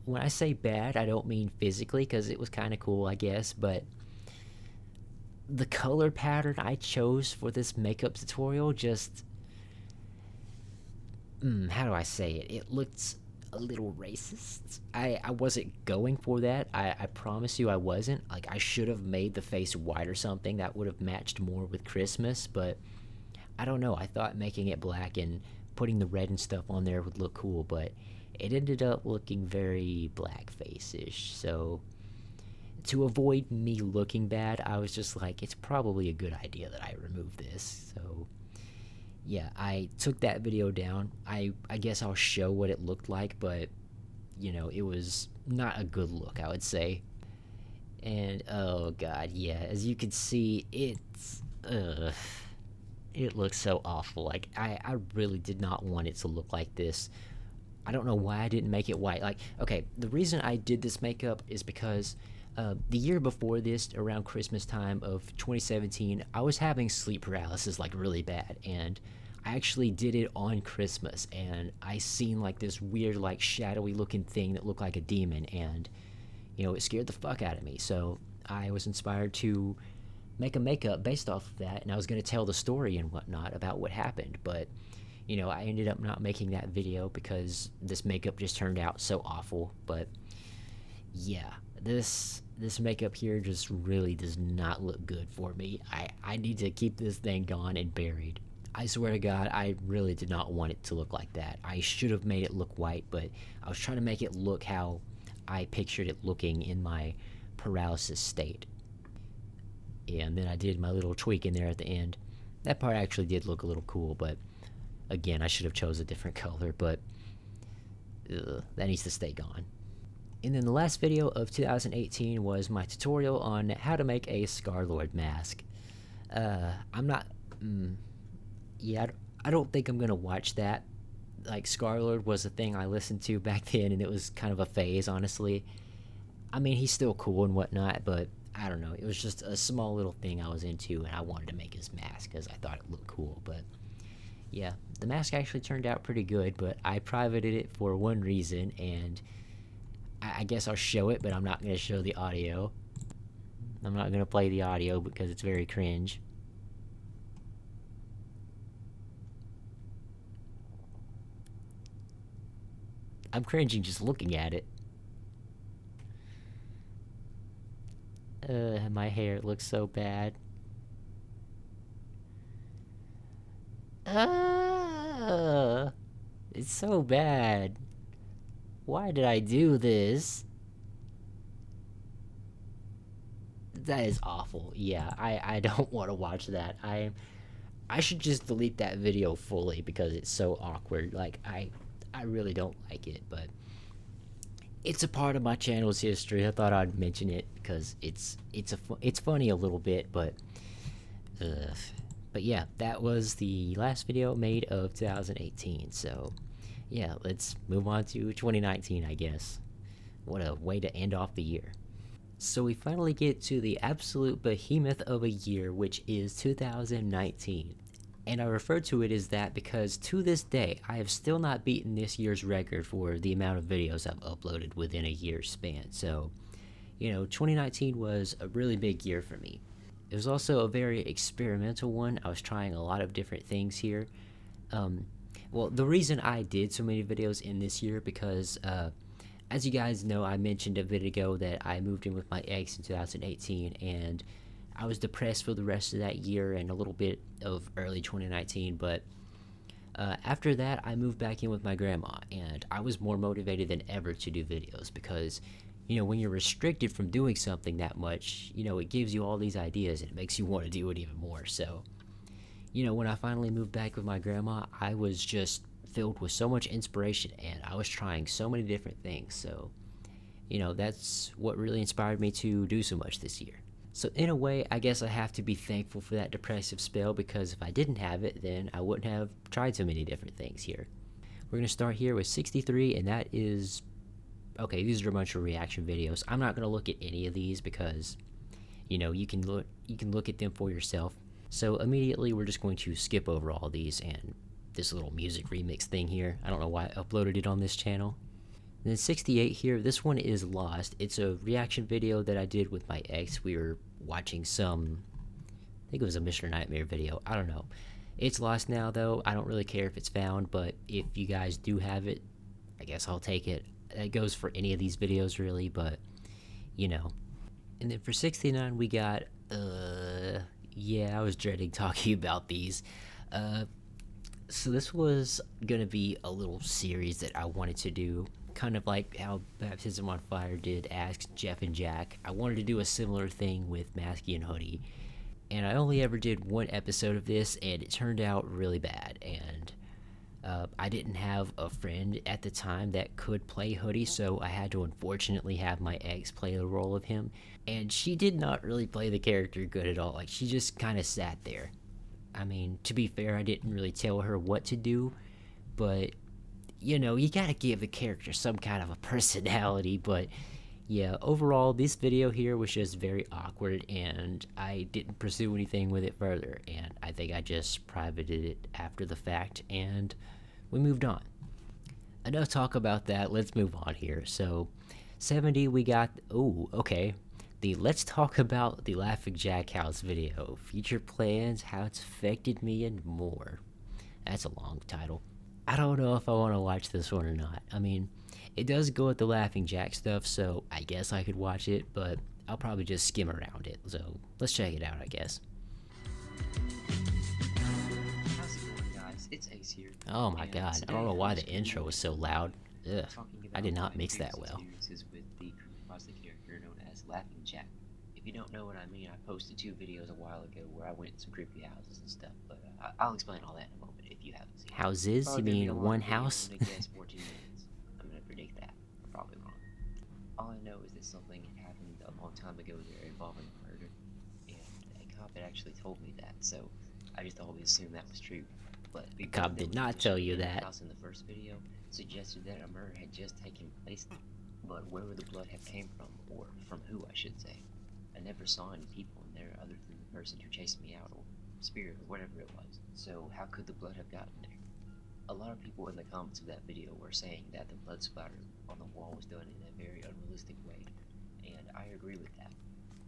when I say bad, I don't mean physically, because it was kind of cool, I guess, but the color pattern I chose for this makeup tutorial just... how do I say it? It looked a little racist. I wasn't going for that. I promise you I wasn't. Like, I should have made the face white or something. That would have matched more with Christmas, but I don't know. I thought making it black and putting the red and stuff on there would look cool, but it ended up looking very blackface-ish. So to avoid me looking bad, I was just like, it's probably a good idea that I remove this. So yeah, I took that video down. I guess I'll show what it looked like, but you know, it was not a good look, I would say. And oh god, yeah, as you can see, it's it looks so awful. Like, I really did not want it to look like this. I don't know why I didn't make it white. Like, okay, the reason I did this makeup is because the year before this, around Christmas time of 2017, I was having sleep paralysis, like, really bad, and I actually did it on Christmas, and I seen, like, this weird, like, shadowy looking thing that looked like a demon, and, you know, it scared the fuck out of me. So I was inspired to make a makeup based off of that, and I was going to tell the story and whatnot about what happened, but you know, I ended up not making that video because this makeup just turned out so awful. But yeah, this makeup here just really does not look good for me. I need to keep this thing gone and buried. I swear to God, I really did not want it to look like that. I should have made it look white, but I was trying to make it look how I pictured it looking in my paralysis state. And then I did my little tweak in there at the end. That part actually did look a little cool, but again, I should have chose a different color, but that needs to stay gone. And then the last video of 2018 was my tutorial on how to make a Scarlxrd mask. I'm not... yeah, I don't think I'm gonna watch that. Like, Scarlxrd was a thing I listened to back then, and it was kind of a phase, honestly. I mean, he's still cool and whatnot, but I don't know. It was just a small little thing I was into, and I wanted to make his mask because I thought it looked cool, but yeah, the mask actually turned out pretty good, but I privated it for one reason, and I guess I'll show it, but I'm not going to show the audio. I'm not going to play the audio because it's very cringe. I'm cringing just looking at it. My hair looks so bad. It's so bad. Why did I do this? That is awful. Yeah, I don't want to watch that. I should just delete that video fully because it's so awkward. Like, I really don't like it, but it's a part of my channel's history. I thought I'd mention it because it's funny a little bit, but yeah, that was the last video made of 2018. So yeah, let's move on to 2019, I guess. What a way to end off the year. So we finally get to the absolute behemoth of a year, which is 2019. And I refer to it as that because to this day, I have still not beaten this year's record for the amount of videos I've uploaded within a year's span. So, you know, 2019 was a really big year for me. It was also a very experimental one. I was trying a lot of different things here. Well, the reason I did so many videos in this year because, as you guys know, I mentioned a bit ago that I moved in with my ex in 2018, and I was depressed for the rest of that year and a little bit of early 2019, but after that, I moved back in with my grandma, and I was more motivated than ever to do videos because, you know, when you're restricted from doing something that much, you know, it gives you all these ideas and it makes you want to do it even more. So, you know, when I finally moved back with my grandma, I was just filled with so much inspiration, and I was trying so many different things. So, you know, that's what really inspired me to do so much this year. So in a way, I guess I have to be thankful for that depressive spell, because if I didn't have it, then I wouldn't have tried so many different things here. We're going to start here with 63, and that is okay, these are a bunch of reaction videos. I'm not gonna look at any of these because, you know, you can look at them for yourself. So immediately we're just going to skip over all these and this little music remix thing here. I don't know why I uploaded it on this channel. And then 68 here, this one is Lost. It's a reaction video that I did with my ex. We were watching some, I think it was a Mr. Nightmare video. I don't know. It's lost now though. I don't really care if it's found, but if you guys do have it, I guess I'll take it. It goes for any of these videos really, but you know. And then for 69 we got yeah, I was dreading talking about these. So this was gonna be a little series that I wanted to do, kind of like how Baptism on Fire did Ask Jeff and Jack. I wanted to do a similar thing with Masky and Hoodie, and I only ever did one episode of this, and it turned out really bad. And I didn't have a friend at the time that could play Hoodie, so I had to unfortunately have my ex play the role of him, and she did not really play the character good at all. Like, she just kind of sat there. I mean, to be fair, I didn't really tell her what to do, but you know, you gotta give the character some kind of a personality. But yeah, overall, this video here was just very awkward, and I didn't pursue anything with it further, and I think I just privated it after the fact, and we moved on. Enough talk about that, let's move on here. So, 70, we got, oh, okay, the Let's Talk About the Laughing Jack House video. Future plans, how it's affected me, and more. That's a long title. I don't know if I want to watch this one or not. I mean, it does go with the Laughing Jack stuff, so I guess I could watch it, but I'll probably just skim around it. So let's check it out, I guess. How's it going, guys? It's Ace here. Oh my And god, I today don't know I'm why just the gonna be intro was so loud. Ugh, talking I did about not my mix that previous well. experiences with the Creepypasta character known as Laughing Jack. If you don't know what I mean, I posted 2 videos a while ago where I went to some creepy houses and stuff, but I'll explain all that in a moment if you haven't seen it. Houses? Probably You gonna be a mean long one video, house? I'm gonna guess 14 minutes. I'm gonna predict that. I'm probably wrong. All I know is that something happened a long time ago there involving murder, and a cop had actually told me that, so I just always assumed that was true. But The cop did not tell you that. House in the first video suggested that a murder had just taken place, but where would the blood have came from, or from who, I should say? I never saw any people in there other than the person who chased me out, or spirit, or whatever it was. So how could the blood have gotten there? A lot of people in the comments of that video were saying that the blood splatter on the wall was done in a very unrealistic way, and I agree with that.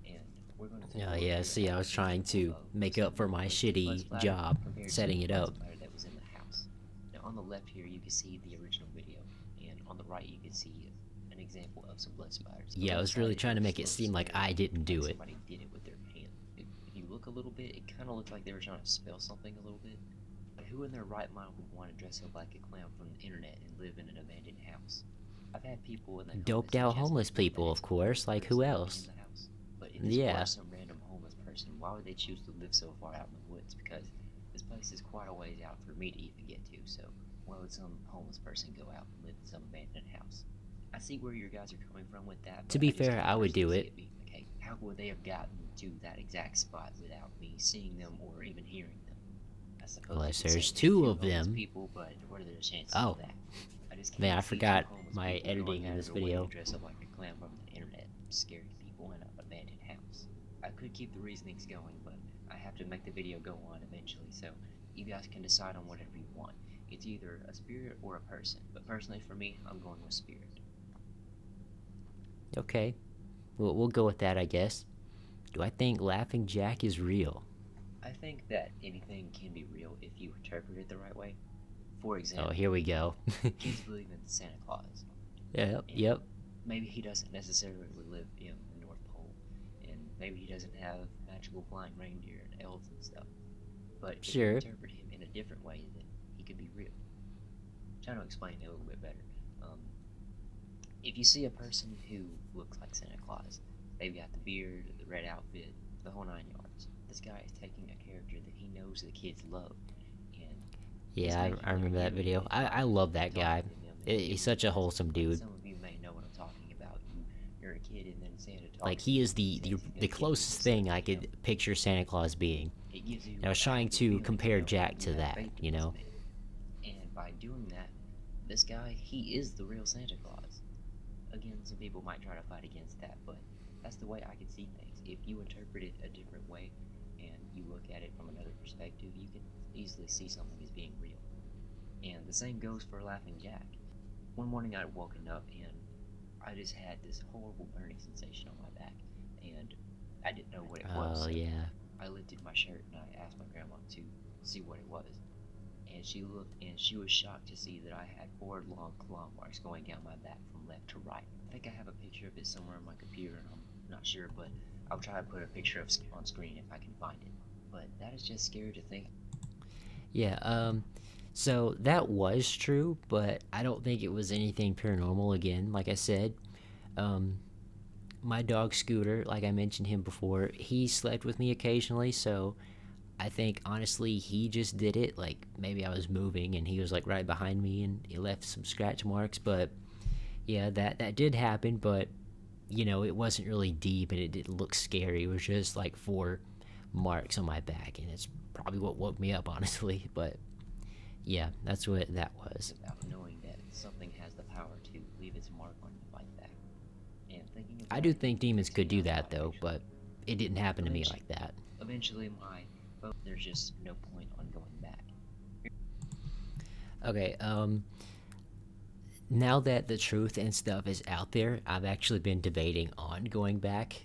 And we're going to Yeah, see, I was trying to make up for my shitty job setting it up. That was in the house. Now on the left here you can see the original video, and on the right you can see an example of some blood splatters. Yeah, I was really trying to make it seem like I didn't do it. Somebody did it with their hand. If you look a little bit, it kind of looked like they were trying to spell something a little bit. But who in their right mind would want to dress up like a clown from the internet and live in an abandoned house? I've had people in the Doped out homeless people, of course, like who else? But if this Yeah. were some random homeless person, why would they choose to live so far out in the woods? Because this place is quite a ways out for me to even get to, so why would some homeless person go out and live in some abandoned house? I see where your guys are coming from with that. To but be just fair, can't I would do personally it. see being the case. How would they have gotten to that exact spot without me seeing them or even hearing them? I suppose Unless you could say there's there's 2 few of homeless them. people, but what are the chances Oh. of that? I just Man, I can't see forgot two homeless my people editing going in out this of their way video. to dress up like a clown from the internet, scaring people in an abandoned house. I could keep the reasonings going, but I have to make the video go on eventually, so you guys can decide on whatever you want. It's either a spirit or a person, but personally for me, I'm going with spirit. Okay, we'll go with that, I guess. Do I think Laughing Jack is real? I think that anything can be real if you interpret it the right way. For Oh, example, here we go. kids believe in Santa Claus. Yep. Maybe he doesn't necessarily live in the North Pole, and maybe he doesn't have magical flying reindeer and elves and stuff. But if Sure. you interpret him in a different way, then he could be real. I'm trying to explain it a little bit better. If you see a person who looks like Santa Claus, they've got the beard, the red outfit, the whole 9 yards. This guy is taking a character that he knows the kids love, and Yeah, I remember that video. I love that guy. He's such a wholesome dude. Some of you may know what I'm talking about. You're a kid and then Santa talks Like, to he you is and the says he's gonna the give you closest stuff thing I you know. could picture Santa Claus being. It gives you I was a trying happy to feeling, compare you know, Jack you to have that, faith in you this know? man. And by doing that, this guy, he is the real Santa Claus. again, some people might try to fight against that, but that's the way I can see things. If you interpret it a different way and you look at it from another perspective, you can easily see something as being real. And the same goes for Laughing Jack. One morning I'd woken up and I just had this horrible burning sensation on my back, and I didn't know what it was. Oh, yeah. I lifted my shirt and I asked my grandma to see what it was. And she looked and she was shocked to see that I had 4 long claw marks going down my back from left to right. I think I have a picture of it somewhere on my computer, and I'm not sure, but I'll try to put a picture of on screen if I can find it. But that is just scary to think. Yeah, so that was true, but I don't think it was anything paranormal again. Like I said, my dog Scooter, like I mentioned him before, he slept with me occasionally, so I think honestly he just did it. Like maybe I was moving and he was like right behind me and he left some scratch marks, but yeah, that did happen, but you know, it wasn't really deep and it didn't look scary. It was just like 4 marks on my back, and it's probably what woke me up, honestly. But yeah, that's what that was. About knowing that something has the power to leave its mark on you like that. And thinking about I do think demons could do that though, but it didn't happen to me like that. Eventually there's just no point on going back. Okay, now that the truth and stuff is out there, I've actually been debating on going back.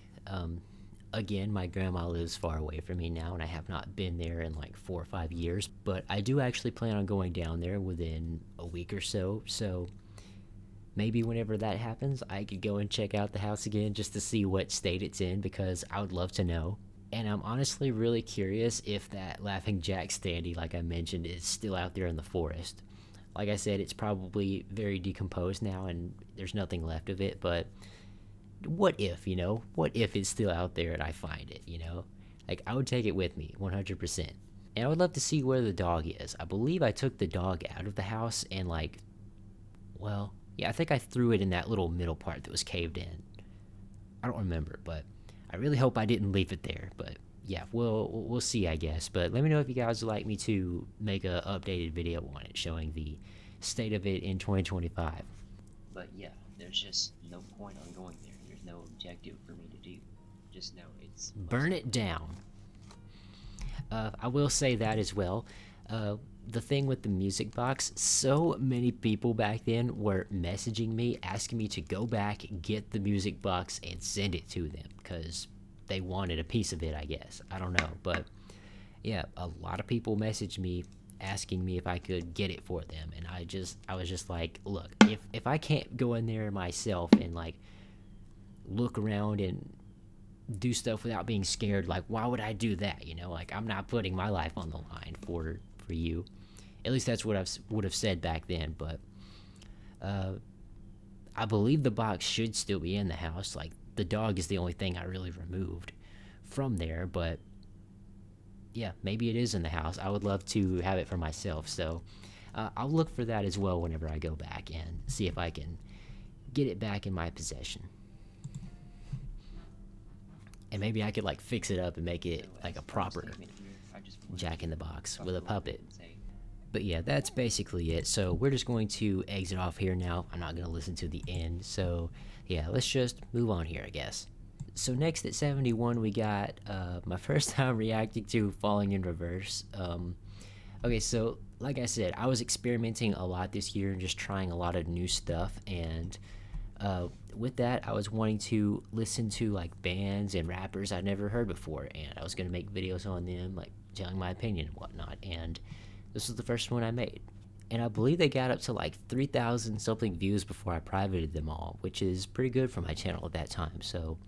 Again, my grandma lives far away from me now, and I have not been there in like 4 or 5 years, but I do actually plan on going down there within a week or so, so maybe whenever that happens, I could go and check out the house again just to see what state it's in, because I would love to know. And I'm honestly really curious if that Laughing Jack standee, like I mentioned, is still out there in the forest. Like I said, it's probably very decomposed now and there's nothing left of it, but what if, you know? What if it's still out there and I find it, you know? Like, I would take it with me, 100%. And I would love to see where the dog is. I believe I took the dog out of the house and, like, well, yeah, I think I threw it in that little middle part that was caved in. I don't remember, but I really hope I didn't leave it there. But yeah, we'll see, I guess. But let me know if you guys would like me to make a updated video on it showing the state of it in 2025. But yeah, there's just no point on going there. There's no objective for me to do. Just know it's... Burn it down. I will say that as well. The thing with the music box, so many people back then were messaging me, asking me to go back, get the music box, and send it to them, because they wanted a piece of it, I guess. I don't know, but yeah, a lot of people messaged me asking me if I could get it for them, and I was just like, look, if I can't go in there myself and like look around and do stuff without being scared, like why would I do that, you know? Like, I'm not putting my life on the line for you. At least that's what I would have said back then, but I believe the box should still be in the house. Like, the dog is the only thing I really removed from there, but yeah, maybe it is in the house. I would love to have it for myself, so I'll look for that as well whenever I go back and see if I can get it back in my possession. And maybe I could like fix it up and make it like a proper Jack in the Box with a puppet. But yeah, that's basically it. So we're just going to exit off here now. I'm not going to listen to the end. So yeah, let's just move on here, I guess. So next at 71, we got my first time reacting to Falling in Reverse. Okay, so like I said, I was experimenting a lot this year and just trying a lot of new stuff. And with that, I was wanting to listen to like bands and rappers I'd never heard before. And I was going to make videos on them, like telling my opinion and whatnot. And this was the first one I made. And I believe they got up to like 3,000 something views before I privated them all, which is pretty good for my channel at that time. So,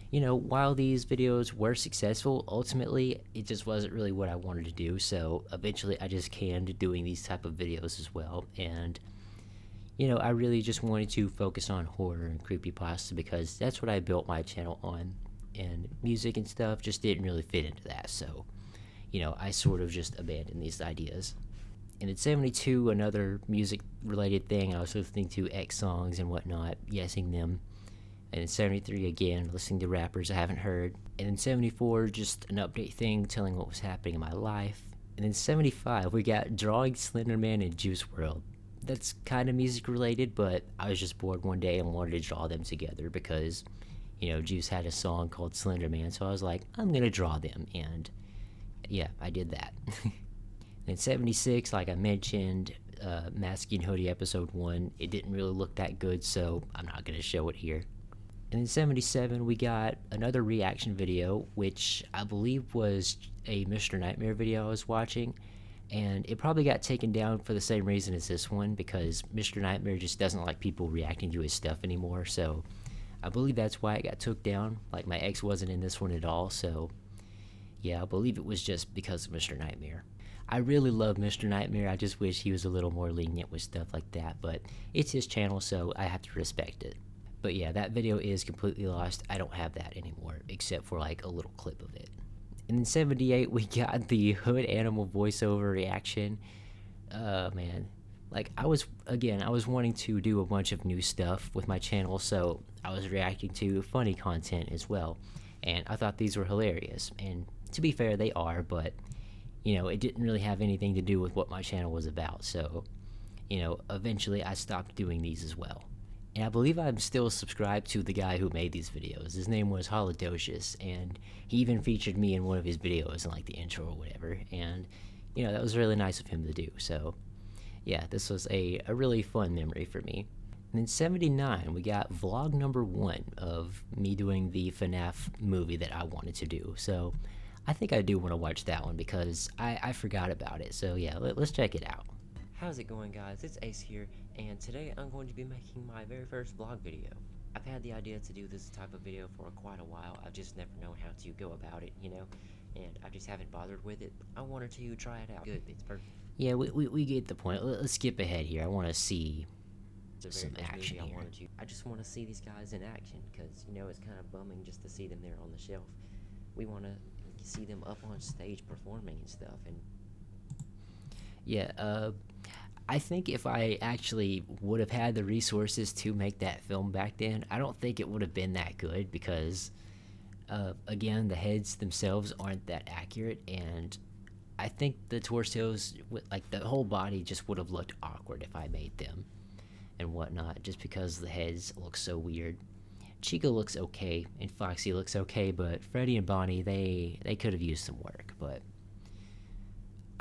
you know, while these videos were successful, ultimately it just wasn't really what I wanted to do. So eventually I just canned doing these type of videos as well. And, you know, I really just wanted to focus on horror and creepypasta because that's what I built my channel on. And music and stuff just didn't really fit into that. So, you know, I sort of just abandoned these ideas. And in 72, another music-related thing, I was listening to X songs and whatnot, guessing them. And in 73, again, listening to rappers I haven't heard. And in 74, just an update thing, telling what was happening in my life. And in 75, we got Drawing Slenderman and Juice WRLD. that's kind of music related, but I was just bored one day and wanted to draw them together because, you know, Juice had a song called Slender Man, so I was like, I'm gonna draw them, and yeah, I did that. In 76, like I mentioned, Masking Hoodie episode 1, it didn't really look that good, so I'm not gonna show it here. And in 77, we got another reaction video, which I believe was a Mr. Nightmare video I was watching, and it probably got taken down for the same reason as this one, because Mr. Nightmare just doesn't like people reacting to his stuff anymore, so I believe that's why it got took down. Like, my ex wasn't in this one at all, so yeah, I believe it was just because of Mr. Nightmare. I really love Mr. Nightmare, I just wish he was a little more lenient with stuff like that, but it's his channel, so I have to respect it. But yeah, that video is completely lost. I don't have that anymore, except for like a little clip of it. And in 78, we got the Hood Animal voiceover reaction. Man. Like, I was wanting to do a bunch of new stuff with my channel, so I was reacting to funny content as well. And I thought these were hilarious. And to be fair, they are, but, you know, it didn't really have anything to do with what my channel was about. So, you know, eventually I stopped doing these as well. And I believe I'm still subscribed to the guy who made these videos. His name was Holodocious, and he even featured me in one of his videos in like the intro or whatever. And, you know, that was really nice of him to do. So, yeah, this was a really fun memory for me. And in 79, we got vlog number 1 of me doing the FNAF movie that I wanted to do. So, I think I do want to watch that one because I forgot about it. So, yeah, let's check it out. How's it going, guys? It's Ace here, and today I'm going to be making my very first vlog video. I've had the idea to do this type of video for quite a while. I've just never known how to go about it, you know, and I just haven't bothered with it. I wanted to try it out. Good, it's perfect. Yeah, we get the point. Let's skip ahead here. I want to see some action here. I just want to see these guys in action, because, you know, it's kind of bumming just to see them there on the shelf. We want to see them up on stage performing and stuff, and yeah, I think if I actually would have had the resources to make that film back then, I don't think it would have been that good because, again, the heads themselves aren't that accurate, and I think the torsos, like the whole body, just would have looked awkward if I made them and whatnot, just because the heads look so weird. Chica looks okay, and Foxy looks okay, but Freddy and Bonnie, they could have used some work, but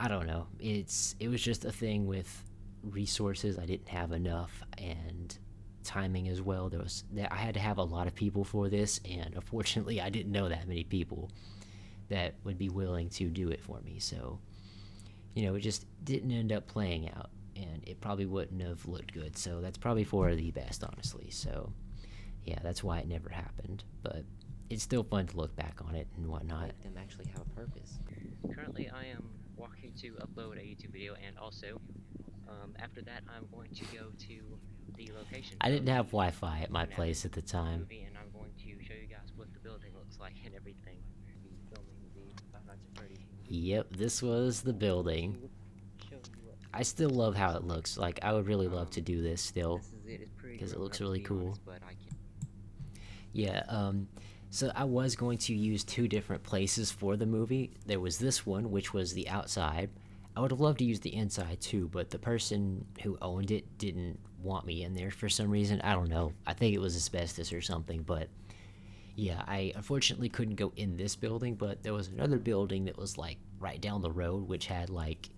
I don't know. It was just a thing with resources. I didn't have enough, and timing as well. I had to have a lot of people for this, and unfortunately I didn't know that many people that would be willing to do it for me. So, you know, it just didn't end up playing out, and it probably wouldn't have looked good. So that's probably for the best, honestly. So yeah, that's why it never happened, but it's still fun to look back on it and whatnot. make them actually have a purpose. Currently, I am walking to upload a YouTube video, and also, after that, I'm going to go to the location. I didn't have Wi-Fi at my place at the time. And I'm going to show you guys what the building looks like and everything. Be filming the Five Nights at Freddy's. Yep, this was the building. I still love how it looks. Like, I would really love to do this still, because it looks really cool. Yeah, so I was going to use 2 different places for the movie. There was this one, which was the outside. I would have loved to use the inside too, but the person who owned it didn't want me in there for some reason. I don't know. I think it was asbestos or something, but yeah, I unfortunately couldn't go in this building, but there was another building that was like right down the road, which had like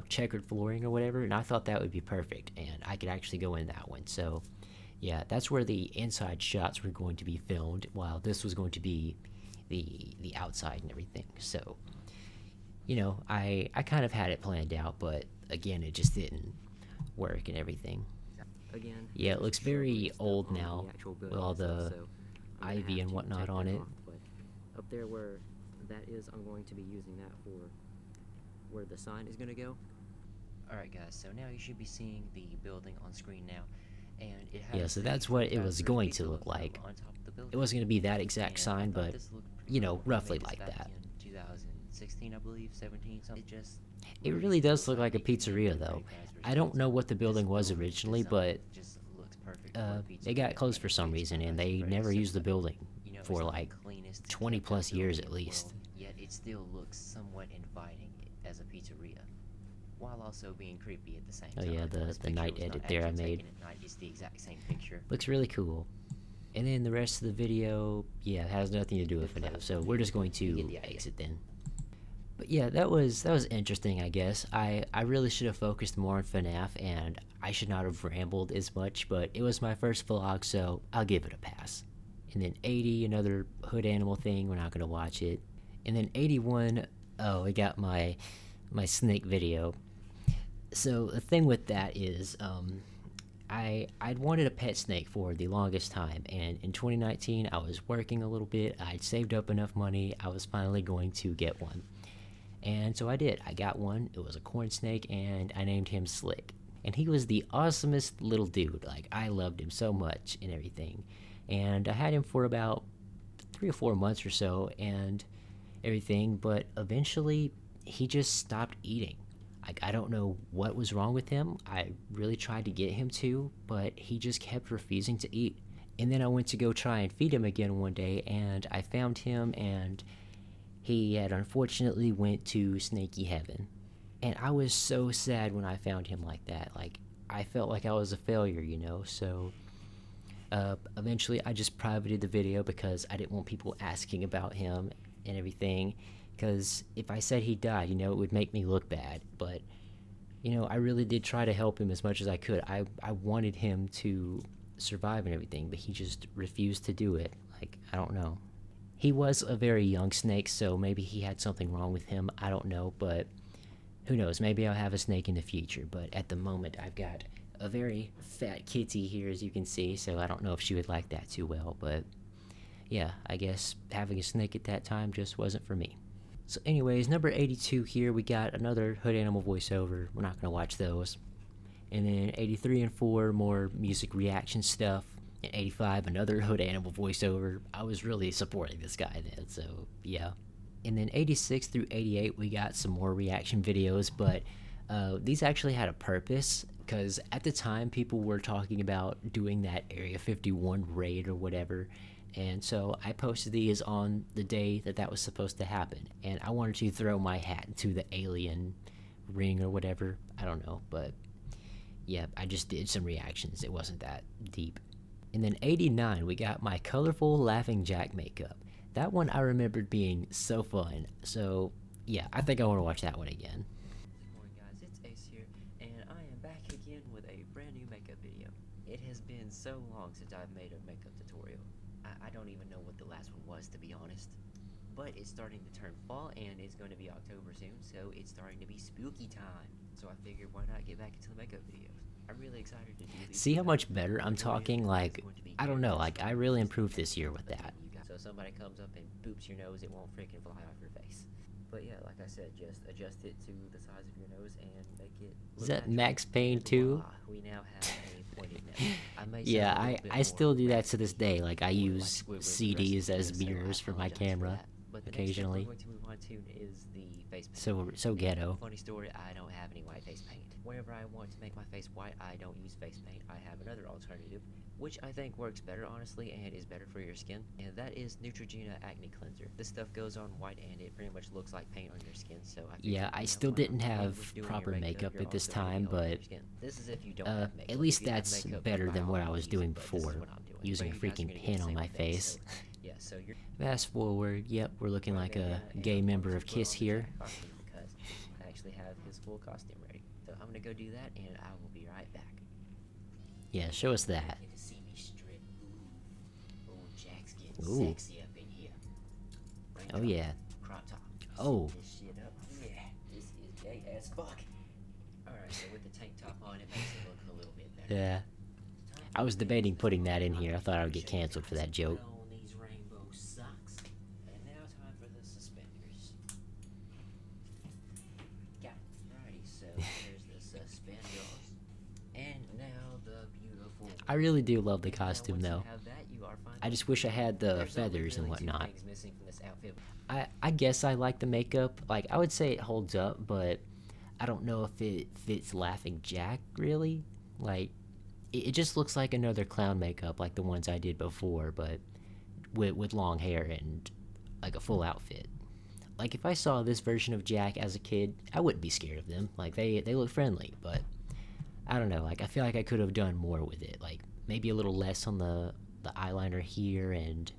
checkered flooring or whatever, and I thought that would be perfect, and I could actually go in that one. So yeah, that's where the inside shots were going to be filmed, while this was going to be the outside and everything. So, you know, I kind of had it planned out, but again, it just didn't work and everything. Again, Yeah, it looks very old on the now, actual with building all and stuff, the so I'm gonna ivy have and to whatnot take on that it. off, but up there where that is, I'm going to be using that for where the sign is going to go. Alright guys, so now you should be seeing the building on screen now, and it has Yeah, so the that's what it was Scarlxrd going pizza to look logo like. on top of the building. It wasn't going to be that exact And sign, I thought but, this looked pretty you know, cool. I roughly made this like back that. in 2016, I believe, 17, something. It really does look like a pizzeria, though. I don't know what the building was originally, but they got closed for some reason, and they never used the building for like 20 plus years at least. Yet it still looks somewhat inviting as a pizzeria. while also being creepy at the same Oh time. yeah, This the picture night was not edit there I actually made. taken at night, it's the exact same picture. Looks really cool. And then the rest of the video, yeah, has nothing to do with FNAF, so we're just going You get to the idea. exit then. But yeah, that was interesting, I guess. I really should have focused more on FNAF, and I should not have rambled as much, but it was my first vlog, so I'll give it a pass. And then 80, another hood animal thing, we're not going to watch it. And then 81, oh, I got my snake video. So the thing with that is, I'd wanted a pet snake for the longest time, and in 2019 I was working a little bit, I'd saved up enough money, I was finally going to get one. And so I did. I got one. It was a corn snake, and I named him Slick. And he was the awesomest little dude. Like, I loved him so much and everything. And I had him for about 3 or 4 months or so and everything, but eventually he just stopped eating. Like, I don't know what was wrong with him. I really tried to get him to, but he just kept refusing to eat. And then I went to go try and feed him again one day, and I found him, and he had unfortunately went to snaky heaven. And I was so sad when I found him like that. Like, I felt like I was a failure, you know? So, eventually I just privated the video because I didn't want people asking about him and everything. Because if I said he died, you know, it would make me look bad. But, you know, I really did try to help him as much as I could. I wanted him to survive and everything, but he just refused to do it. Like, I don't know. He was a very young snake, so maybe he had something wrong with him. I don't know, but who knows? Maybe I'll have a snake in the future. But at the moment, I've got a very fat kitty here, as you can see, so I don't know if she would like that too well. But yeah, I guess having a snake at that time just wasn't for me. So anyways, number 82 here, we got another hood animal voiceover. We're not going to watch those. And then 83 and 4, more music reaction stuff. And 85, another hood animal voiceover. I was really supporting this guy then, so yeah. And then 86 through 88, we got some more reaction videos, but these actually had a purpose, because at the time people were talking about doing that Area 51 raid or whatever, and so I posted these on the day that was supposed to happen, and I wanted to throw my hat into the alien ring or whatever. I don't know, but yeah, I just did some reactions. It wasn't that deep. And then 89, we got my colorful Laughing Jack makeup. That one I remembered being so fun. So yeah, I think I want to watch that one again. Good morning guys, it's Ace here, and I am back again with a brand new makeup video. It has been so long since I've made a makeup tutorial. I don't even know what the last one was, to be honest. But it's starting to turn fall, and it's going to be October soon, so it's starting to be spooky time. So I figured, why not get back into the makeup videos? I'm really excited to do these. See how much better I'm talking? Like, I don't know, like, I really improved this year with that. So somebody comes up and boops your nose, it won't freaking fly off your face. But yeah, like I said, just adjust it to the size of your nose and make it look Is that natural. Max Payne too? Voila, we now have a pointed nose. I may Yeah, sound a little bit I more still do that rapid to this day. Like, I or use like with CDs aggressive as voice, so I mirrors for my apologize for camera that. But the occasionally. next step we're going to move on to is the face paint. So ghetto. Funny story, I don't have any white face paint. Whenever I want to make my face white, I don't use face paint. I have another alternative, which I think works better, honestly, and is better for your skin, and that is Neutrogena Acne Cleanser. This stuff goes on white, and it pretty much looks like paint on your skin, so I figured, Yeah, I still didn't have proper makeup at this time, but this is if you don't have makeup. at least If you have that's makeup, better by than all what I was means, doing but this is before, what I'm doing. using a But you guys are freaking gonna get pin the on same my thing, face. so, yeah, so you're Fast forward, yep, we're looking like a gay member of KISS here. because I actually have his full costume ready. So I'm gonna go do that, and I will be right back. Yeah, show us that. Get to see me strip. Ooh, Jack's getting Ooh. sexy up in here. Rank Oh top, yeah. crop top. Oh. Set this shit up. Yeah, this is gay as fuck. Alright, so with the tank top on, it makes it look a little bit better. Yeah. I was debating putting that in here. I thought I would get canceled for that joke. Put on these rainbow socks. And now time for the suspenders. Got it. Alrighty, so there's the suspenders. And now the beautiful. I really do love the And now costume once you though. have that, you are fine. I just wish I had the There's only feathers and really two whatnot. things missing from this outfit. I guess I like the makeup. Like, I would say it holds up, but I don't know if it fits Laughing Jack, really. Like, it just looks like another clown makeup like the ones I did before, but with long hair and, like, a full outfit. like if I saw this version of Jack as a kid, I wouldn't be scared of them. Like they look friendly, but I don't know, like I feel like I could have done more with it. Like maybe a little less on the eyeliner here, and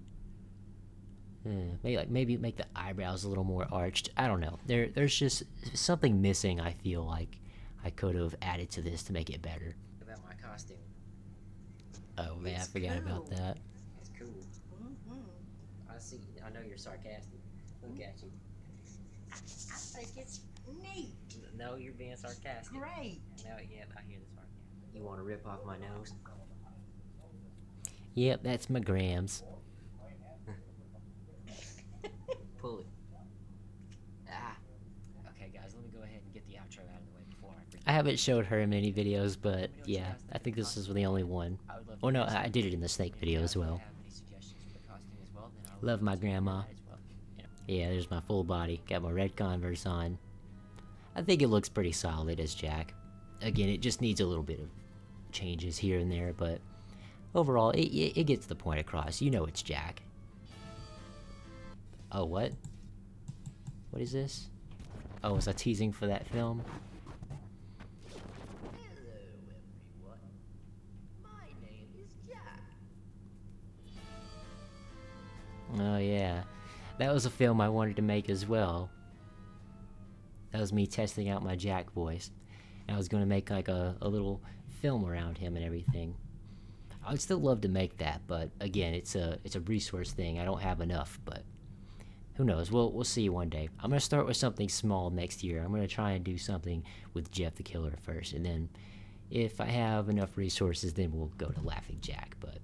maybe make the eyebrows a little more arched. I don't know. There's just something missing. I feel like I could have added to this to make it better. About my costume. Oh man, I forgot about that. It's cool. I see. I know you're sarcastic. Look at you. I think it's neat. No, you're being sarcastic. Great. No, yeah, I hear the sarcasm. You want to rip off my nose? Yep, that's my grams. Pull it. Ah. Okay, guys, let me go ahead and get the outro out of the way before I forget. I haven't showed her in many videos, but yeah, I think this is the only one. I would love Oh to no, hear some I did it in the snake video as well. If you have any suggestions for the costume as well, then I would Love my to hear grandma. that as well. Yeah, there's my full body. Got my red Converse on. I think it looks pretty solid as Jack. Again, it just needs a little bit of changes here and there, but overall, it gets the point across. You know it's Jack. Oh, what? What is this? Oh, was I teasing for that film? Hello, everyone. My name is Jack. Oh yeah, that was a film I wanted to make as well. That was me testing out my Jack voice. And I was going to make like a little film around him and everything. I would still love to make that, but again, it's a resource thing. I don't have enough, but who knows? We'll see one day. I'm gonna start with something small next year. I'm gonna try and do something with Jeff the Killer first, and then if I have enough resources, then we'll go to Laughing Jack. But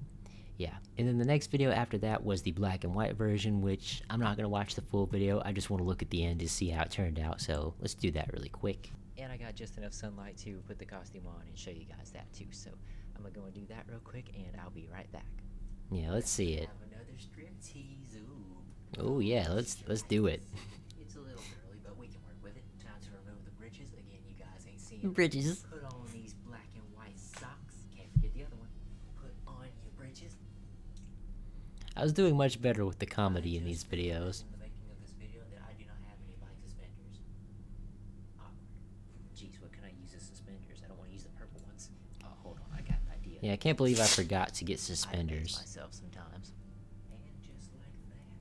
yeah, and then the next video after that was the black and white version, which I'm not gonna watch the full video. I just want to look at the end to see how it turned out. So let's do that really quick. And I got just enough sunlight to put the costume on and show you guys that too. So I'm gonna go and do that real quick, and I'll be right back. Yeah, let's see it. Have another strip tease. Ooh. Oh yeah, let's do it. It's a little early, but we can work with it. Time to remove the bridges. Again, you guys ain't seeing them. Bridges. Put on these black and white socks. Can't forget the other one. Put on your bridges. I was doing much better with the comedy in these videos. In the making of this video, that I do not have any bike suspenders. Awkward. Jeez, what can I use as suspenders? I don't want to use the purple ones. Oh, hold on, I got an idea. Yeah, I can't believe I forgot to get I amaze suspenders. myself sometimes. And just like that.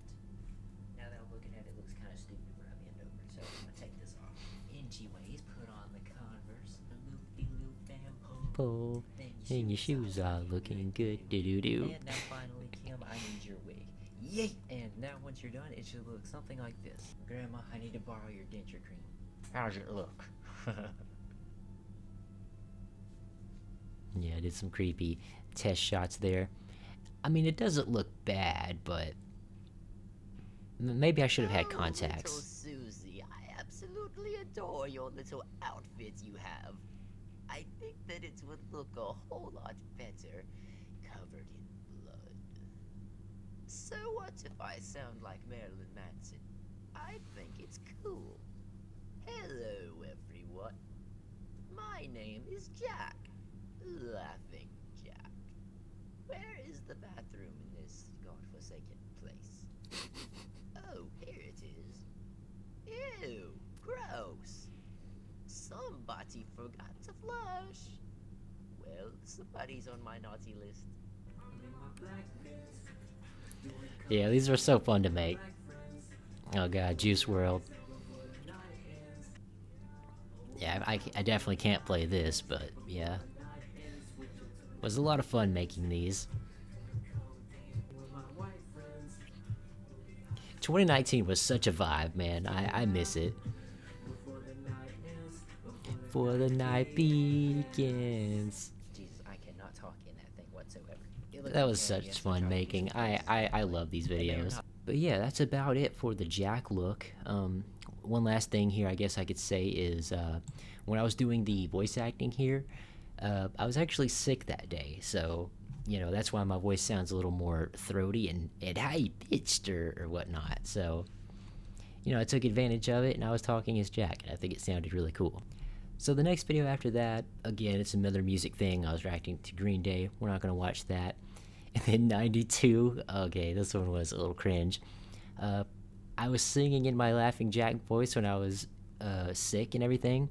Now that I'm looking at it, it looks kind of stupid when I bend over. So I'm gonna take this off. Inchy ways, put on the Converse, the loop-de-loop and pull. Pull, and your shoes are looking good. Do-do-do. And now finally, Kim, I need your wig. Yay! And now once you're done, it should look something like this. Grandma, I need to borrow your denture cream. How's it look? Yeah, I did some creepy test shots there. I mean, it doesn't look bad, but maybe I should have had Oh, contacts. Little Susie, I absolutely adore your little outfit you have. I think that it would look a whole lot better covered in blood. So what if I sound like Marilyn Manson? I think it's cool. Hello, everyone. My name is Jack. Laughing Jack. Where is the bathroom in this godforsaken place? Oh, here it is. Ew, gross. Somebody forgot to flush. Well, somebody's on my naughty list. Yeah, these are so fun to make. Oh god, Juice World. Yeah, I definitely can't play this, but yeah. It was a lot of fun making these. 2019 was such a vibe, man. I miss it. For the night begins. Jesus, I cannot talk in that thing whatsoever. It looks That like was Marionette's such fun trying to making. use my I love these videos. But yeah, that's about it for the Jack look. One last thing here I guess I could say is when I was doing the voice acting here, I was actually sick that day, so you know that's why my voice sounds a little more throaty and high pitched or whatnot. So you know I took advantage of it and I was talking as Jack, and I think it sounded really cool. So the next video after that, again, it's another music thing. I was reacting to Green Day. We're not gonna watch that. And then 92. Okay, this one was a little cringe. I was singing in my Laughing Jack voice when I was sick and everything.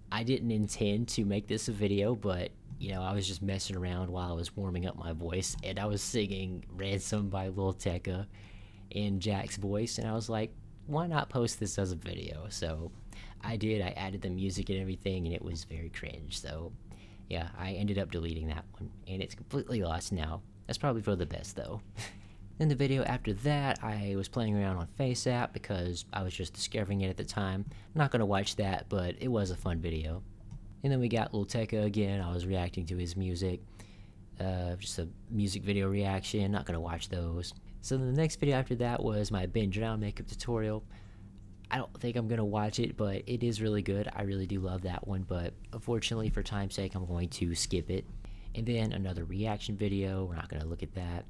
I didn't intend to make this a video, but you know, I was just messing around while I was warming up my voice, and I was singing Ransom by Lil Tecca in Jack's voice, and I was like, why not post this as a video? So I did. I added the music and everything, and it was very cringe. So yeah, I ended up deleting that one, and it's completely lost now. That's probably for the best though. Then the video after that, I was playing around on FaceApp because I was just discovering it at the time. I'm not gonna watch that, but it was a fun video. And then we got Lil Tecca again. I was reacting to his music. Just a music video reaction. Not gonna watch those. So the next video after that was my Ben Drown makeup tutorial. I don't think I'm gonna watch it, but it is really good. I really do love that one, but unfortunately for time's sake, I'm going to skip it. And then another reaction video. We're not gonna look at that.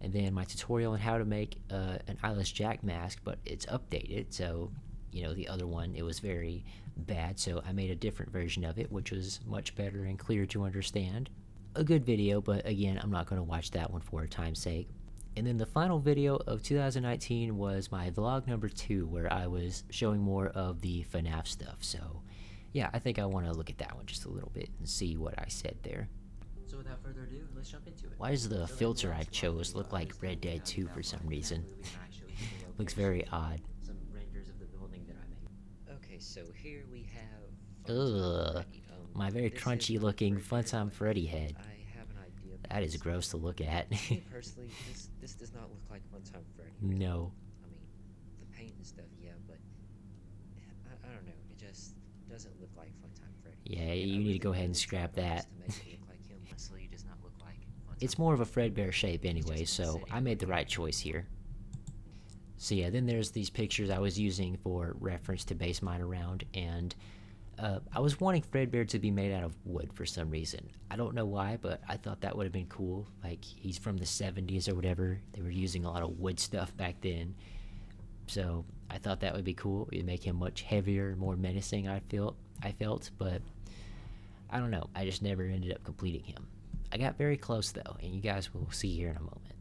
And then my tutorial on how to make an Eyeless Jack mask, but it's updated. So, you know, the other one, it was very bad, so I made a different version of it, which was much better and clear to understand. A good video, but again, I'm not going to watch that one for time's sake. And then the final video of 2019 was my vlog number 2, where I was showing more of the FNAF stuff. So, yeah, I think I want to look at that one just a little bit and see what I said there. So without further ado, let's jump into it. Why does the filter I chose look like Red Dead 2 for some reason? Looks very odd. Some renders of the building that I made. Okay, so here we have. Ugh, my very this is crunchy not looking very good, Funtime but Freddy head. I have an idea. That is gross to look at. Me personally, this does not look like Funtime Freddy. No. I mean, the paint and stuff, yeah, but I don't know. It just doesn't look like Funtime Freddy. Yeah, And I you need really to go ahead and tried scrap my best that. to make it look like him. Honestly, it does not look like Funtime It's more of a Freddy. Fredbear shape anyway, so I made the right choice here. So yeah, then there's these pictures I was using for reference to base mine around, and I was wanting Fredbear to be made out of wood for some reason. I don't know why, but I thought that would have been cool. Like, he's from the 70s or whatever. They were using a lot of wood stuff back then. So I thought that would be cool. It'd make him much heavier, more menacing, I felt, but I don't know. I just never ended up completing him. I got very close though, and you guys will see here in a moment.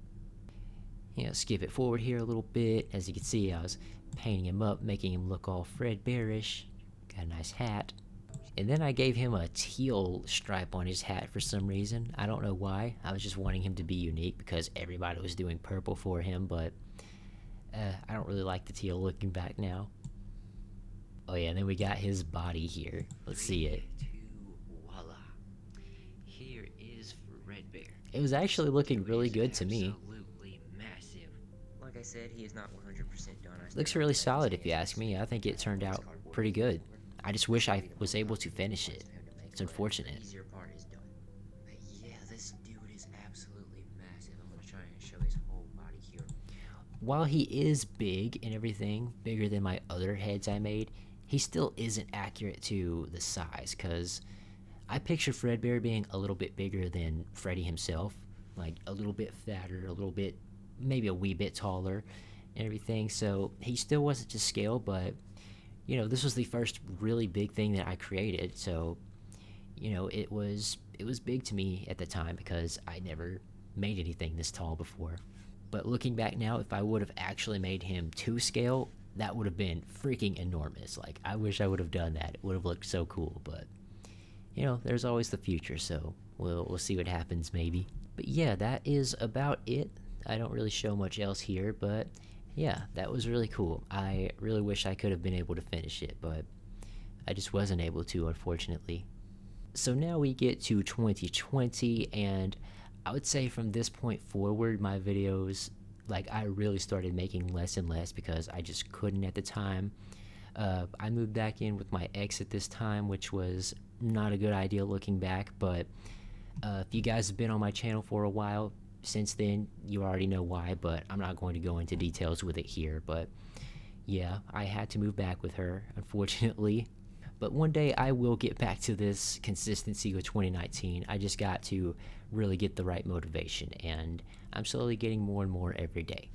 You know, skip it forward here a little bit. As you can see, I was painting him up, making him look all Fredbearish. Got a nice hat. And then I gave him a teal stripe on his hat for some reason. I don't know why. I was just wanting him to be unique because everybody was doing purple for him, but I don't really like the teal looking back now. Oh yeah, and then we got his body here. Let's see it. Voila. Here is Fredbear. It was actually looking Dude really is good to me. Absolutely massive. Like I said, he is not 100% done. I Looks still really have solid his if you hands ask me. I think it turned out cardboard pretty good. forward. I just wish I was able to finish it. It's The unfortunate. easier part is done. But yeah, this dude is absolutely massive. I'm gonna try and show his whole body here. While he is big and everything, bigger than my other heads I made, he still isn't accurate to the size, because I picture Fredbear being a little bit bigger than Freddy himself, like a little bit fatter, a little bit, maybe a wee bit taller and everything, so he still wasn't to scale, but, you know, this was the first really big thing that I created, so, you know, it was big to me at the time because I never made anything this tall before. But looking back now, if I would have actually made him to scale, that would have been freaking enormous. Like, I wish I would have done that. It would have looked so cool, but, you know, there's always the future, so we'll see what happens maybe. But yeah, that is about it. I don't really show much else here, but yeah, that was really cool. I really wish I could have been able to finish it, but I just wasn't able to, unfortunately. So now we get to 2020, and I would say from this point forward, my videos, like, I really started making less and less because I just couldn't at the time. I moved back in with my ex at this time, which was not a good idea looking back, but if you guys have been on my channel for a while since then, you already know why, but I'm not going to go into details with it here. But yeah, I had to move back with her, unfortunately. But one day I will get back to this consistency with 2019. I just got to really get the right motivation, and I'm slowly getting more and more every day.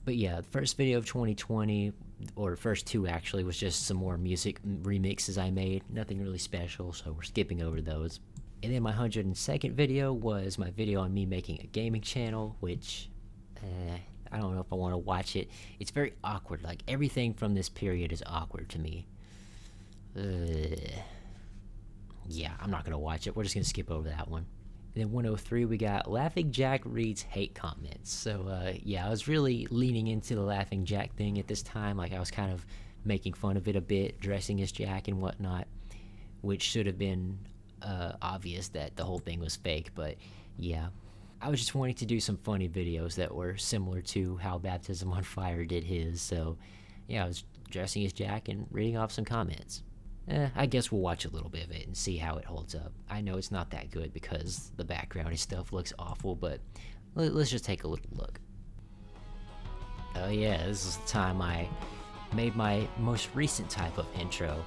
But yeah, the first video of 2020, or first two actually, was just some more music remixes I made. Nothing really special, so we're skipping over those. And then my 102nd video was my video on me making a gaming channel, which I don't know if I want to watch it. It's very awkward. Like, everything from this period is awkward to me. Yeah, I'm not gonna watch it. We're just gonna skip over that one. And then 103, we got Laughing Jack reads hate comments. So yeah, I was really leaning into the Laughing Jack thing at this time. Like, I was kind of making fun of it a bit, dressing as Jack and whatnot, which should have been obvious that the whole thing was fake. But yeah, I was just wanting to do some funny videos that were similar to how Baptism on Fire did his. So yeah, I was dressing as Jack and reading off some comments. I guess we'll watch a little bit of it and see how it holds up. I know it's not that good because the background and stuff looks awful, but let's just take a little look. Oh yeah, this is the time I made my most recent type of intro.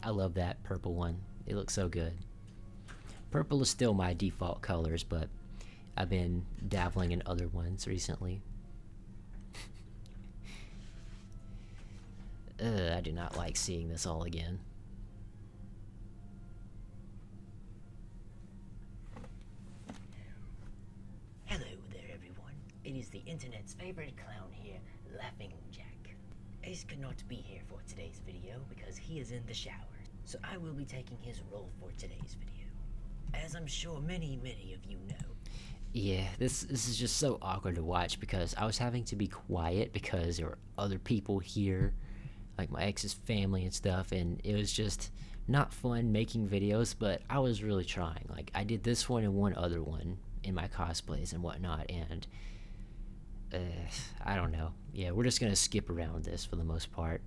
I love that purple one. It looks so good. Purple is still my default colors, but I've been dabbling in other ones recently. I do not like seeing this all again. Hello there, everyone. It is the internet's favorite clown here, Laughing Jack. Ace could not be here for today's video because he is in the shower, so I will be taking his role for today's video. As I'm sure many of you know. Yeah, this is just so awkward to watch because I was having to be quiet because there were other people here, like my ex's family and stuff, and it was just not fun making videos, but I was really trying. Like, I did this one and one other one in my cosplays and whatnot, and I don't know. Yeah, we're just gonna skip around this for the most part.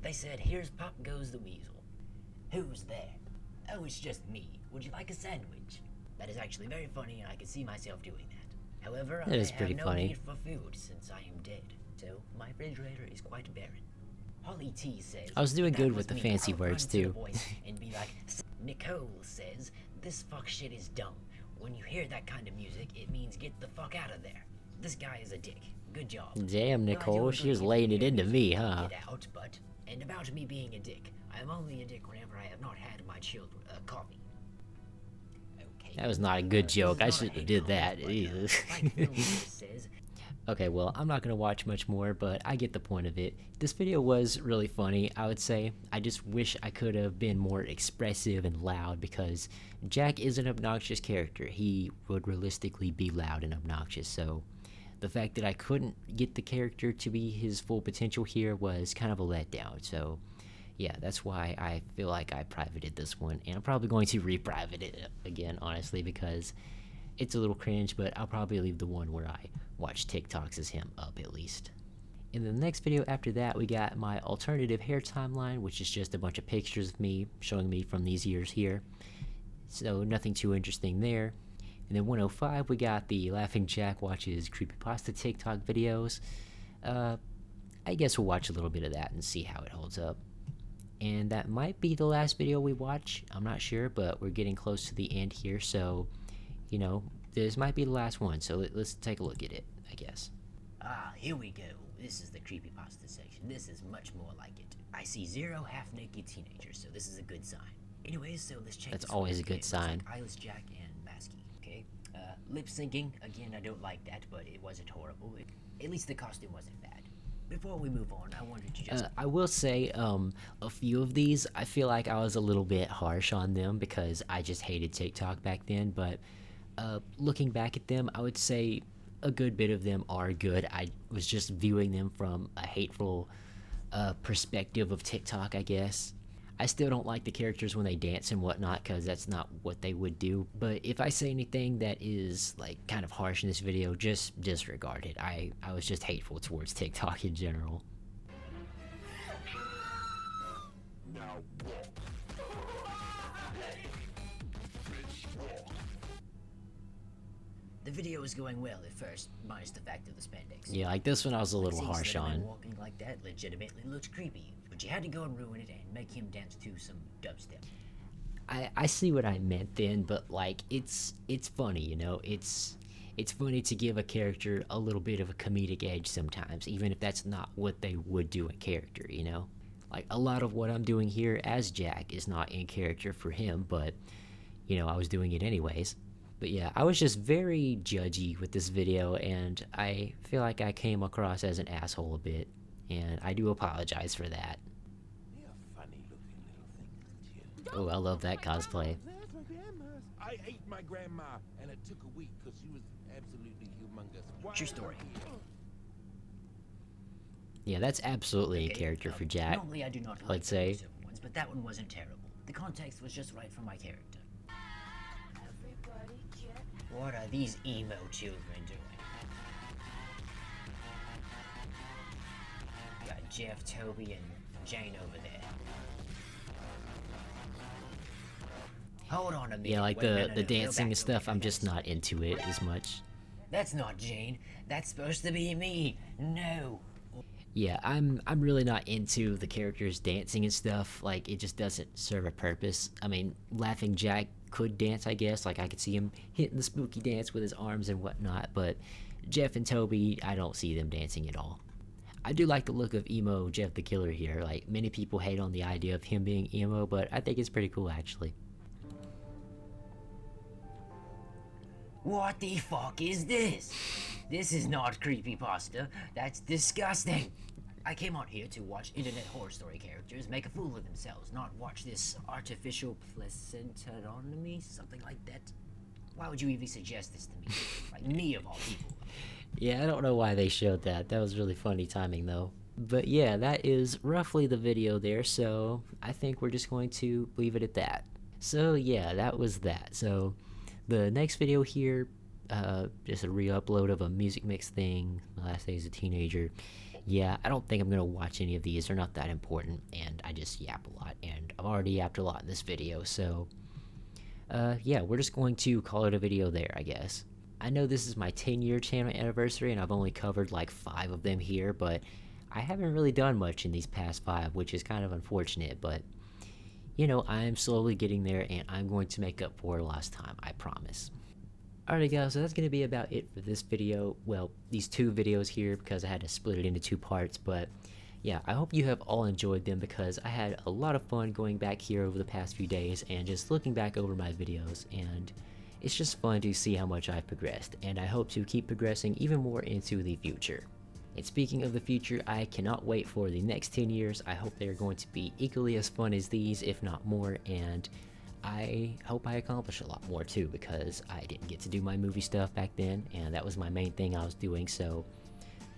They said, "Here's Pop Goes the Weasel." Who's there? Oh, it's just me. Would you like a sandwich? That is actually very funny, and I can see myself doing that. However, That is I pretty have no funny. need for food since I am dead, so my refrigerator is quite barren. Holly T says, I was doing "That good was with the me. fancy I'll words, run to the too." voice and be like, Nicole says, "This fuck shit is dumb. When you hear that kind of music, it means get the fuck out of there. This guy is a dick. Good job." Damn, Well, I Nicole, do she was agree laying with it you, into me, huh? Get out, but and about me being a dick, I am only a dick whenever I have not had my children coffee. Okay. That was not a good joke. I This is not a shouldn't have hate did comment, that. but, Ew. like Bill says, Okay, well, I'm not gonna watch much more, but I get the point of it. This video was really funny, I would say. I just wish I could have been more expressive and loud because Jack is an obnoxious character. He would realistically be loud and obnoxious, so the fact that I couldn't get the character to be his full potential here was kind of a letdown. So yeah, that's why I feel like I privated this one, and I'm probably going to re-private it again, honestly, because it's a little cringe, but I'll probably leave the one where I watch TikToks as him up at least. In the next video after that, we got my alternative hair timeline, which is just a bunch of pictures of me showing me from these years here. So nothing too interesting there. And then 105, we got the Laughing Jack watches Creepypasta TikTok videos. I guess we'll watch a little bit of that and see how it holds up. And that might be the last video we watch. I'm not sure, but we're getting close to the end here, so you know, this might be the last one, so let's take a look at it, I guess. here we go. This is the creepypasta section. This is much more like it. I see 0 half-naked teenagers, so this is a good sign. Anyways, so let's check. That's this always one. a good It looks sign. like Eyeless Jack and Masky. Okay. Lip syncing. Again, I don't like that, but it wasn't horrible. At least the costume wasn't bad. Before we move on, I wanted to just. I will say, a few of these, I feel like I was a little bit harsh on them because I just hated TikTok back then, but looking back at them, I would say a good bit of them are good. I was just viewing them from a hateful perspective of TikTok, I guess. I still don't like the characters when they dance and whatnot because that's not what they would do. But if I say anything that is like kind of harsh in this video, just disregard it. I was just hateful towards TikTok in general. Now walk. The video was going well at first, minus the fact of the spandex. Yeah, like this one I was a little See, harsh Cinnamon on. walking like that legitimately looks creepy, but you had to go and ruin it and make him dance to some dubstep. I see what I meant then, but like it's funny, you know. It's funny to give a character a little bit of a comedic edge sometimes, even if that's not what they would do in character, you know. Like a lot of what I'm doing here as Jack is not in character for him, but you know, I was doing it anyways. But yeah, I was just very judgy with this video, and I feel like I came across as an asshole a bit, and I do apologize for that. You're a funny looking little thing, aren't you? Oh, I love that cosplay. There's my grandma's. I ate my grandma, and it took a week because she was absolutely humongous. Why True are story. you here? Yeah, that's absolutely a Okay, character for Jack. Normally I do not I'd like say. certain ones, but that one wasn't terrible. The context was just right for my character. What are these emo children doing? Got Jeff, Toby, and Jane over there. Hold on a minute. Yeah, like wait, no, the no, no, go dancing back, and stuff, go I'm back. just not into it as much. That's not Jane. That's supposed to be me. No. Yeah, I'm really not into the characters dancing and stuff. Like, it just doesn't serve a purpose. I mean, Laughing Jack could dance, I guess. Like, I could see him hitting the spooky dance with his arms and whatnot. But Jeff and Toby, I don't see them dancing at all. I do like the look of emo Jeff the Killer here. Like, many people hate on the idea of him being emo, but I think it's pretty cool, actually. What the fuck is this? This is not creepypasta. That's disgusting. I came out here to watch internet horror story characters make a fool of themselves, not watch this artificial placentatomy, something like that. Why would you even suggest this to me? Like me of all people. Yeah, I don't know why they showed that. That was really funny timing, though. But yeah, that is roughly the video there, so I think we're just going to leave it at that. So yeah, that was that. So the next video here, just a re-upload of a music mix thing, My Last Day as a Teenager. Yeah, I don't think I'm going to watch any of these. They're not that important, and I just yap a lot, and I've already yapped a lot in this video, so yeah, we're just going to call it a video there, I guess. I know this is my 10-year channel anniversary, and I've only covered like 5 of them here, but I haven't really done much in these past 5, which is kind of unfortunate, but you know, I'm slowly getting there, and I'm going to make up for lost time, I promise. Alright guys, so that's going to be about it for this video. Well, these 2 videos here, because I had to split it into 2 parts, but yeah, I hope you have all enjoyed them, because I had a lot of fun going back here over the past few days and just looking back over my videos, and it's just fun to see how much I've progressed, and I hope to keep progressing even more into the future. And speaking of the future, I cannot wait for the next 10 years. I hope they are going to be equally as fun as these, if not more, and I hope I accomplish a lot more too, because I didn't get to do my movie stuff back then, and that was my main thing I was doing, so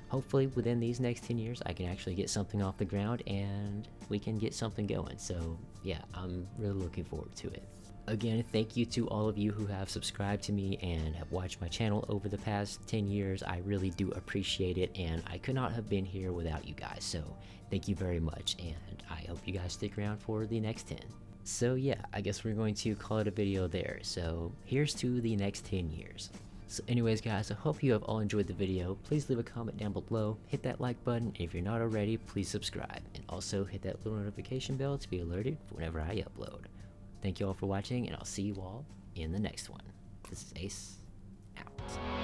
hopefully within these next 10 years I can actually get something off the ground and we can get something going. So yeah, I'm really looking forward to it. Again, thank you to all of you who have subscribed to me and have watched my channel over the past 10 years. I really do appreciate it, and I could not have been here without you guys, so thank you very much, and I hope you guys stick around for the next 10. So yeah, I guess we're going to call it a video there, so here's to the next 10 years. So anyways guys, I hope you have all enjoyed the video. Please leave a comment down below, hit that like button, and if you're not already, please subscribe, and also hit that little notification bell to be alerted for whenever I upload. Thank you all for watching, and I'll see you all in the next one. This is Ace, out.